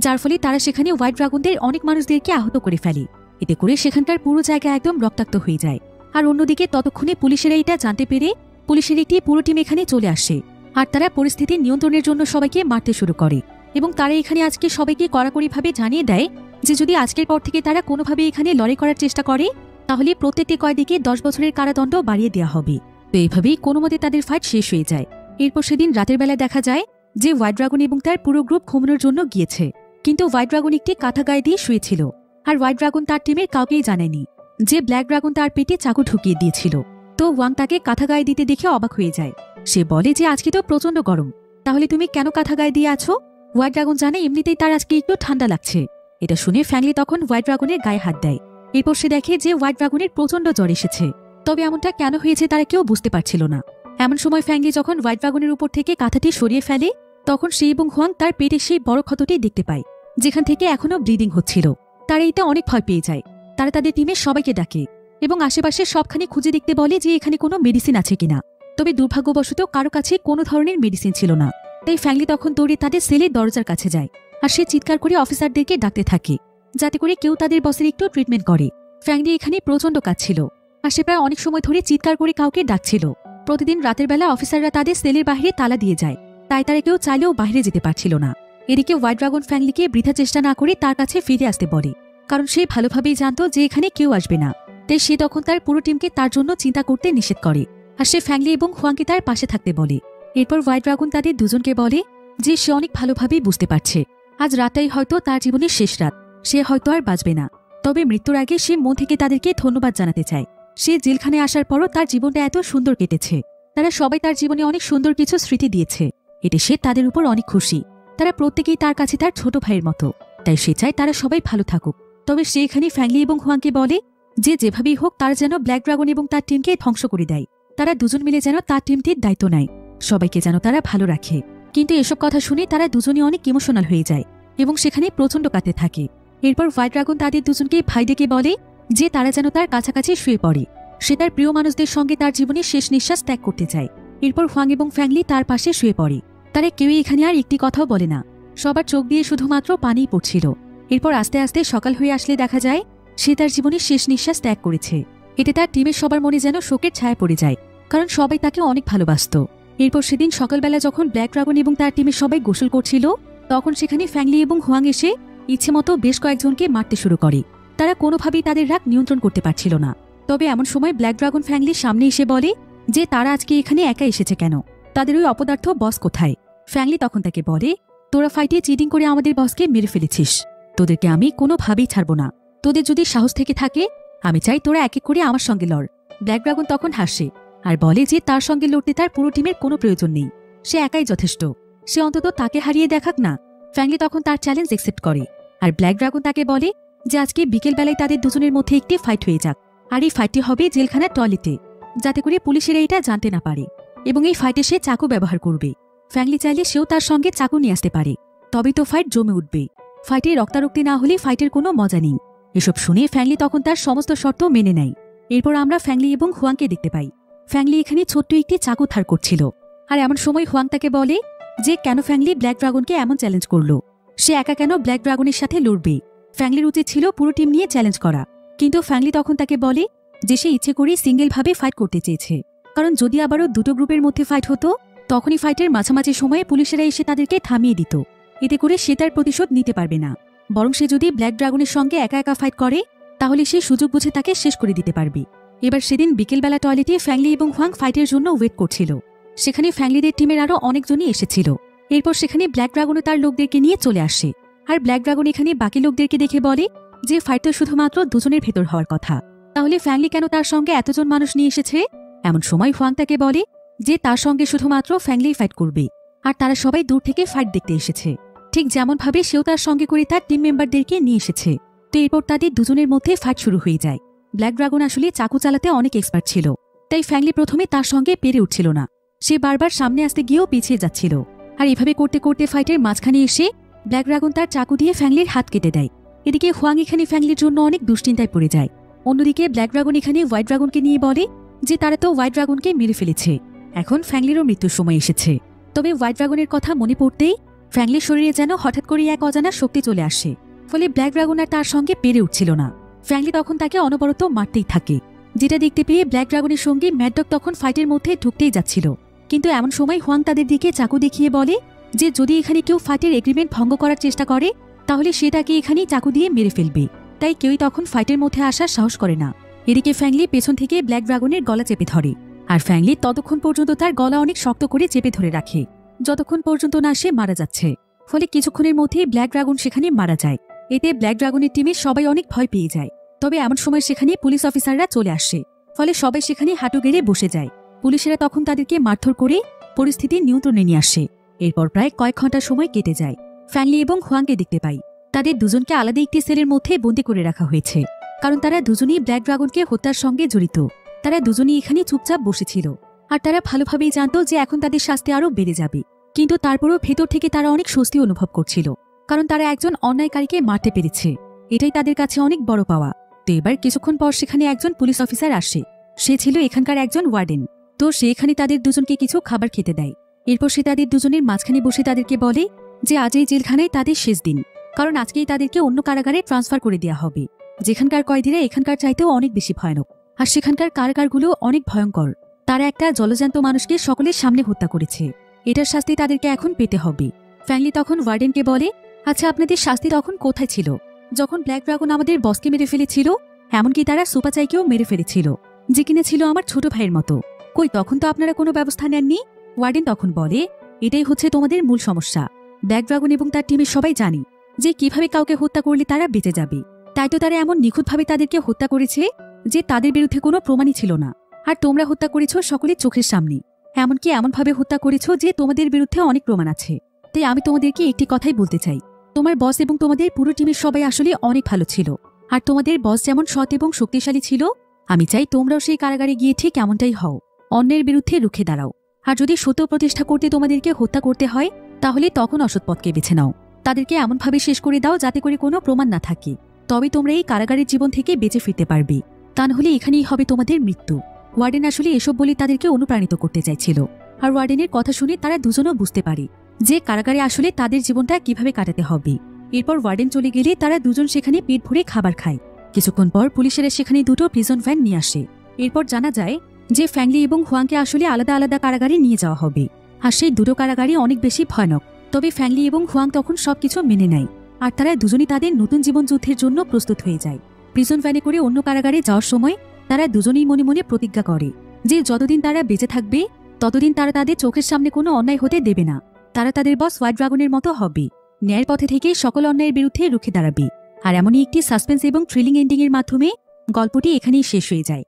যার ফলে তারা সেখানে হোয়াইট ড্রাগনদের অনেক মানুষদেরকে আহত করে ফেলে। এতে করে সেখানকার পুরো জায়গা একদম রক্তাক্ত হয়ে যায়। আর অন্যদিকে ততক্ষণে পুলিশেরা এটা জানতে পেরে পুলিশের একটি পুরো টিম এখানে চলে আসে, আর তারা পরিস্থিতি নিয়ন্ত্রণের জন্য সবাইকে মারতে শুরু করে। এবং তারা এখানে আজকে সবাইকে কড়াকড়িভাবে জানিয়ে দেয় যে যদি আজকের পর থেকে তারা কোনোভাবে এখানে লড়াই করার চেষ্টা করে, তাহলে প্রত্যেকটি কয়েদিকে 10 বছরের কারাদণ্ড বাড়িয়ে দেওয়া হবে। তো এইভাবেই কোনো মতে তাদের ফাইট শেষ হয়ে যায়। এরপর সেদিন রাতের বেলায় দেখা যায় যে হোয়াইট ড্রাগন এবং তার পুরো গ্রুপ ঘুমানোর জন্য গিয়েছে, কিন্তু হোয়াইট ড্রাগন একটি কাঁথা গায়ে দিয়ে শুয়েছিল। আর হোয়াইট ড্রাগন তার টিমের কাউকেই জানায়নি যে ব্ল্যাক ড্রাগন তার পেটে চাকু ঢুকিয়ে দিয়েছিল। তো ওয়াং তাকে কাঁথা গায়ে দিতে দেখে অবাক হয়ে যায়। সে বলে যে আজকে তো প্রচন্ড গরম, তাহলে তুমি কেন কাঁথা গায়ে দিয়ে আছো? হোয়াইট ড্রাগন জানে এমনিতেই তার আজকে একটু ঠান্ডা লাগছে। এটা শুনে ফ্যাংলি তখন হোয়াইট ড্রাগনের গায়ে হাত দেয়। এরপর সে দেখে যে হোয়াইট ড্রাগনের প্রচন্ড জ্বর এসেছে, তবে এমনটা কেন হয়েছে তারা কেউ বুঝতে পারছিল না। এমন সময় ফ্যাংলি যখন হোয়াইট ড্রাগনের উপর থেকে কাঁথাটি সরিয়ে ফেলে, তখন সে এবং হোয়াং তার পেটে সেই বড় ক্ষতটি দেখতে পায়, যেখান থেকে এখনো ব্লিডিং হচ্ছিল। তারা এতে অনেক ভয় পেয়ে যায়। তারা তাদের টিমের সবাইকে ডাকে এবং আশেপাশে সবখানে খুঁজে দেখতে বলে যে এখানে কোনো মেডিসিন আছে কিনা। তবে দুর্ভাগ্যবশত কারো কাছে কোনো ধরনের মেডিসিন ছিল না। তাই ফ্যাংলি তখন দৌড়ে তাদের সেলের দরজার কাছে যায়, আর সে চিৎকার করে অফিসারদেরকে ডাকতে থাকে, যাতে করে কেউ তাদের বসের একটু ট্রিটমেন্ট করে। ফ্যাংলি এখানে প্রচন্ড কাঁদছিল, আর সে প্রায় অনেক সময় ধরে চিৎকার করে কাউকে ডাকছিল। প্রতিদিন রাতের বেলা অফিসাররা তাদের সেলের বাইরে তালা দিয়ে যায়, তাই তারা কেউ চাইলেও বাইরে যেতে পারছিল না। এদিকে হোয়াইট ড্রাগন ফ্যাংলিকে বৃথা চেষ্টা না করে তার কাছে ফিরে আসতে বলে, কারণ সে ভালোভাবেই জানত যে এখানে কেউ আসবে না। তাই সে তখন তার পুরো টিমকে তার জন্য চিন্তা করতে নিষেধ করে, আর সে ফ্যাংলি এবং হোয়াংকে তার পাশে থাকতে বলে। এরপর হোয়াইট ড্রাগন তাদের দুজনকে বলে যে সে অনেক ভালোভাবেই বুঝতে পারছে আজ রাতটাই হয়তো তার জীবনের শেষ রাত, সে হয়তো আর বাঁচবে না। তবে মৃত্যুর আগে সে মন থেকে তাদেরকে ধন্যবাদ জানাতে চায়। সে জেলখানে আসার পরও তার জীবনটা এত সুন্দর কেটেছে, তারা সবাই তার জীবনে অনেক সুন্দর কিছু স্মৃতি দিয়েছে। এতে সে তাদের উপর অনেক খুশি। তারা প্রত্যেকেই তার কাছে তার ছোট ভাইয়ের মতো, তাই সে চায় তারা সবাই ভালো থাকুক। তবে সে এখানে ফ্যাংলি এবং হোয়াংকে বলে যে যেভাবেই হোক তারা যেন ব্ল্যাক ড্রাগন এবং তার টিমকে ধ্বংস করে দেয়। তারা দুজন মিলে যেন তার টিমটির দায়িত্ব নেয়, সবাইকে যেন তারা ভালো রাখে। কিন্তু এসব কথা শুনে তারা দুজনই অনেক ইমোশনাল হয়ে যায় এবং সেখানে প্রচন্ড কাঁদতে থাকে। এরপর হোয়াইট ড্রাগন তাদের দুজনকে ভাই ডেকে বলে যে তারা যেন তার কাছাকাছি শুয়ে পড়ে। সে তার প্রিয় মানুষদের সঙ্গে তার জীবনের শেষ নিঃশ্বাস ত্যাগ করতে চায়। এরপর হোয়াং এবং ফ্যাংলি তার পাশে শুয়ে পড়ে। তারা কেউই এখানে আর একটি কথাও বলে না, সবার চোখ দিয়ে শুধুমাত্র পানিই পড়ছিল। এরপর আস্তে আস্তে সকাল হয়ে আসলে দেখা যায় সে তার জীবনের শেষ নিঃশ্বাস ত্যাগ করেছে। এতে তার টিমের সবার মনে যেন শোকের ছায়া পড়ে যায়, কারণ সবাই তাকে অনেক ভালোবাসত। এরপর সেদিন সকালবেলা যখন ব্ল্যাক ড্রাগন এবং তার টিমের সবাই গোসল করছিল, তখন সেখানে ফ্যাংলি এবং হুয়াং এসে ইচ্ছেমতো বেশ কয়েকজনকে মারতে শুরু করে। তারা কোনোভাবেই তাদের রাগ নিয়ন্ত্রণ করতে পারছিল না। তবে এমন সময় ব্ল্যাক ড্রাগন ফ্যাংলির সামনে এসে বলে যে তারা আজকে এখানে একা এসেছে কেন, তাদের ওই অপদার্থ বস কোথায়। ফ্যাংলি তখন তাকে বলে, তোরা ফাইটে চিটিং করে আমাদের বসকে মেরে ফেলেছিস, তোদেরকে আমি কোনোভাবেই ছাড়ব না। তোদের যদি সাহস থেকে থাকে, আমি চাই তোরা এক এক করে আমার সঙ্গে লড়। ব্ল্যাক ড্রাগন তখন হাসে আর বলে যে তার সঙ্গে লড়তে তার পুরো টিমের কোনো প্রয়োজন নেই, সে একাই যথেষ্ট, সে অন্তত তাকে হারিয়ে দেখাক না। ফ্যাংলি তখন তার চ্যালেঞ্জ অ্যাকসেপ্ট করে আর ব্ল্যাক ড্রাগন তাকে বলে যে আজকে বিকেলবেলায় তাদের দুজনের মধ্যে একটি ফাইট হয়ে যাক, আর এই ফাইটটি হবে জেলখানার টয়লেটে, যাতে করে পুলিশেরা এটা জানতে না পারে, এবং এই ফাইটে সে চাকু ব্যবহার করবে। ফ্যাংলি চাইলে সেও তার সঙ্গে চাকু নিয়ে আসতে পারে, তবেই তো ফাইট জমে উঠবে। ফাইটে রক্তারক্তি না হলে ফাইটের কোনো মজা নেই। এসব শুনে ফ্যাংলি তখন তার সমস্ত শর্ত মেনে নেয়। এরপর আমরা ফ্যাংলি এবং হুয়াংকে দেখতে পাই। ফ্যাংলি এখানে ছোট্ট একটি চাকু ধার করছিল, আর এমন সময় হুয়াং তাকে বলে যে কেন ফ্যাংলি ব্ল্যাক ড্রাগনকে এমন চ্যালেঞ্জ করলো, সে একা কেন ব্ল্যাক ড্রাগনের সাথে লড়বে। ফ্যাংলির উচিত ছিল পুরো টিম নিয়ে চ্যালেঞ্জ করা, কিন্তু ফ্যাংলি তখন তাকে বলে যে সে ইচ্ছে করে সিঙ্গেলভাবে ফাইট করতে চেয়েছে, কারণ যদি আবারও দুটো গ্রুপের মধ্যে ফাইট হতো, তখনই ফাইটের মাঝামাঝি সময়ে পুলিশেরা এসে তাদেরকে থামিয়ে দিত। এতে করে সে তার প্রতিশোধ নিতে পারবে না, বরং সে যদি ব্ল্যাক ড্রাগনের সঙ্গে একা একা ফাইট করে, তাহলে সে সুযোগ বুঝে তাকে শেষ করে দিতে পারবে। এবার সেদিন বিকেলবেলা টয়লেটে ফ্যাংলি এবং হুয়াং ফাইটের জন্য ওয়েট করছিল। সেখানে ফ্যাংলিদের টিমের আরও অনেকজনই এসেছিল। এরপর সেখানে ব্ল্যাক ড্রাগনও তার লোকদেরকে নিয়ে চলে আসে, আর ব্ল্যাক ড্রাগন এখানে বাকি লোকদেরকে দেখে বলে যে ফাইট তো শুধুমাত্র দুজনের ভেতর হওয়ার কথা, তাহলে ফ্যাংলি কেন তার সঙ্গে এতজন মানুষ নিয়ে এসেছে। এমন সময় হুয়াং তাকে বলে যে তার সঙ্গে শুধুমাত্র ফ্যাংলিই ফাইট করবে, আর তারা সবাই দূর থেকে ফাইট দেখতে এসেছে, ঠিক যেমনভাবে সেও তার সঙ্গে করে তার টিম মেম্বারদেরকে নিয়ে এসেছে। তো এরপর তাদের দুজনের মধ্যে ফাইট শুরু হয়ে যায়। ব্ল্যাক ড্রাগন আসলে চাকু চালাতে অনেক এক্সপার্ট ছিল, তাই ফ্যাংলি প্রথমে তার সঙ্গে পেরে উঠছিল না, সে বারবার সামনে আসতে গিয়েও পিছিয়ে যাচ্ছিল। আর এভাবে করতে করতে ফাইটের মাঝখানে এসে ব্ল্যাক ড্রাগন তার চাকু দিয়ে ফ্যাংলির হাত কেটে দেয়। এদিকে হুয়াং এখানে ফ্যাংলির জন্য অনেক দুশ্চিন্তায় পড়ে যায়। অন্যদিকে ব্ল্যাক ড্রাগন এখানে হোয়াইট ড্রাগনকে নিয়ে বলে যে তারা তো হোয়াইট ড্রাগনকে মেরে ফেলেছে, এখন ফ্যাংলিরও মৃত্যুর সময় এসেছে। তবে হোয়াইট ড্রাগনের কথা মনে পড়তেই ফ্যাংলির শরীরে যেন হঠাৎ করে এক অজানা শক্তি চলে আসে, ফলে ব্ল্যাক ড্রাগন আর তার সঙ্গে পেরে উঠছিল না। ফ্যাংলি তখন তাকে অনবরত মারতেই থাকে, যেটা দেখতে পেয়ে ব্ল্যাক ড্রাগনের সঙ্গে ম্যাডডগ তখন ফাইটের মধ্যে ঢুকতেই যাচ্ছিল। কিন্তু এমন সময় হুয়াং তাদের দিকে চাকু দেখিয়ে বলে যে যদি এখানে কেউ ফাইটের এগ্রিমেন্ট ভঙ্গ করার চেষ্টা করে, তাহলে সেটাকে এখানেই চাকু দিয়ে মেরে ফেলবে। তাই কেউই তখন ফাইটের মধ্যে আসার সাহস করে না। এদিকে ফ্যাংলি পেছন থেকে ব্ল্যাক ড্রাগনের গলা চেপে ধরে, আর ফ্যাংলি ততক্ষণ পর্যন্ত তার গলা অনেক শক্ত করে চেপে ধরে রাখে, যতক্ষণ পর্যন্ত না সে মারা যাচ্ছে। ফলে কিছুক্ষণের মধ্যেই ব্ল্যাক ড্রাগন সেখানে মারা যায়। এতে ব্ল্যাক ড্রাগনের টিমের সবাই অনেক ভয় পেয়ে যায়। তবে এমন সময় সেখানে পুলিশ অফিসাররা চলে আসে, ফলে সবাই সেখানে হাঁটু গেড়ে বসে যায়। পুলিশেরা তখন তাদেরকে মারধর করে পরিস্থিতি নিয়ন্ত্রণে নিয়ে আসে। এরপর প্রায় কয়েক ঘন্টা সময় কেটে যায়। ফ্যাংলি এবং হুয়াংকে দেখতে পাই, তাদের দুজনকে আলাদা একটি সেলের মধ্যে বন্দী করে রাখা হয়েছে, কারণ তারা দুজনেই ব্ল্যাক ড্রাগনকে হত্যার সঙ্গে জড়িত। তারা দুজনেই এখানে চুপচাপ বসেছিল, আর তারা ভালোভাবেই জানত যে এখন তাদের শাস্তি আরও বেড়ে যাবে। কিন্তু তারপরও ভেতর থেকে তারা অনেক স্বস্তি অনুভব করছিল, কারণ তারা একজন অন্যায়কারীকে মারতে পেরেছে, এটাই তাদের কাছে অনেক বড় পাওয়া। তো এবার কিছুক্ষণ পর সেখানে একজন পুলিশ অফিসার আসে, সে ছিল এখানকার একজন ওয়ার্ডেন। তো সে এখানে তাদের দুজনকে কিছু খাবার খেতে দেয়। এরপর সে তাদের দুজনের মাঝখানে বসে তাদেরকে বলে যে আজ এই জেলখানায় তাদের শেষ দিন, কারণ আজকেই তাদেরকে অন্য কারাগারে ট্রান্সফার করে দেওয়া হবে, যেখানকার কয়েদিরা এখানকার চাইতেও অনেক বেশি ভয়ানক, আর সেখানকার কারাগারগুলো অনেক ভয়ঙ্কর। তারা একটা জলজান্ত মানুষকে সকলের সামনে হত্যা করেছে, এটার শাস্তি তাদেরকে এখন পেতে হবে। ফ্যাংলি তখন ওয়ার্ডেনকে বলে, আচ্ছা আপনাদের শাস্তি তখন কোথায় ছিল যখন ব্ল্যাক ড্রাগন আমাদের বসকে মেরে ফেলেছিল? এমনকি তারা সুপাচাইকেও মেরে ফেলেছিল, যে কিনা ছিল আমার ছোট ভাইয়ের মতো। কই তখন তো আপনারা কোনো ব্যবস্থা নেননি। ওয়ার্ডেন তখন বলে, এটাই হচ্ছে তোমাদের মূল সমস্যা। ব্ল্যাক ড্রাগন এবং তার টিমের সবাই জানে যে কিভাবে কাউকে হত্যা করলে তারা বেঁচে যাবে, তাই তো তারা এমন নিখুঁতভাবে তাদেরকে হত্যা করেছে যে তাদের বিরুদ্ধে কোনো প্রমাণই ছিল না। আর তোমরা হত্যা করেছ সকলের চোখের সামনে, এমনকি এমনভাবে হত্যা করেছ যে তোমাদের বিরুদ্ধে অনেক প্রমাণ আছে। তাই আমি তোমাদেরকে একটি কথাই বলতে চাই, তোমার বস এবং তোমাদের পুরো টিমের সবাই আসলে অনেক ভালো ছিল, আর তোমাদের বস যেমন সৎ এবং শক্তিশালী ছিল, আমি চাই তোমরাও সেই কারাগারে গিয়ে ঠিক এমনটাই হও, অন্যের বিরুদ্ধে রুখে দাঁড়াও। আর যদি সত্য প্রতিষ্ঠা করতে তোমাদেরকে হত্যা করতে হয়, তাহলে তখন অসৎ পথকে বেছে নাও, তাদেরকে এমনভাবে শেষ করে দাও যাতে করে কোনো প্রমাণ না থাকে, তবে তোমরা এই কারাগারের জীবন থেকে বেঁচে ফিরতে পারবে, তা নাহলে এখানেই হবে তোমাদের মৃত্যু। ওয়ার্ডেন আসলে এসব বলে তাদেরকে অনুপ্রাণিত করতে চাইছিল, আর ওয়ার্ডেনের কথা শুনে তারা দুজনও বুঝতে পারে যে কারাগারে আসলে তাদের জীবনটা কিভাবে কাটাতে হবে। এরপর ওয়ার্ডেন চলে গেলে তারা দুজন সেখানে পেট ভরে খাবার খায়। কিছুক্ষণ পর পুলিশেরা সেখানে দুটো প্রিজন ভ্যান নিয়ে আসে। এরপর জানা যায় যে ফ্যাংলি এবং হুয়াংকে আসলে আলাদা আলাদা কারাগারে নিয়ে যাওয়া হবে। আর সেই দুটো কারাগারই অনেক বেশি ভয়ানক। তবে ফ্যাংলি এবং হুয়াং তখন সবকিছু মেনে নেয়, আর তারা দুজনই তাদের নতুন জীবন যুদ্ধের জন্য প্রস্তুত হয়ে যায়। প্রিজন ভ্যানে করে অন্য কারাগারে যাওয়ার সময় তারা দুজনেই মনে মনে প্রতিজ্ঞা করে যে যতদিন তারা বেঁচে থাকবে ততদিন তারা তাদের চোখের সামনে কোনো অন্যায় হতে দেবে না। তারা তাদের বস হোয়াইট ড্রাগনের মতো হবে, ন্যায়ের পথে থেকে সকল অন্যায়ের বিরুদ্ধে রুখে দাঁড়াবে। আর এমনই একটি সাসপেন্স এবং থ্রিলিং এন্ডিং এর মাধ্যমে গল্পটি এখানেই শেষ হয়ে যায়।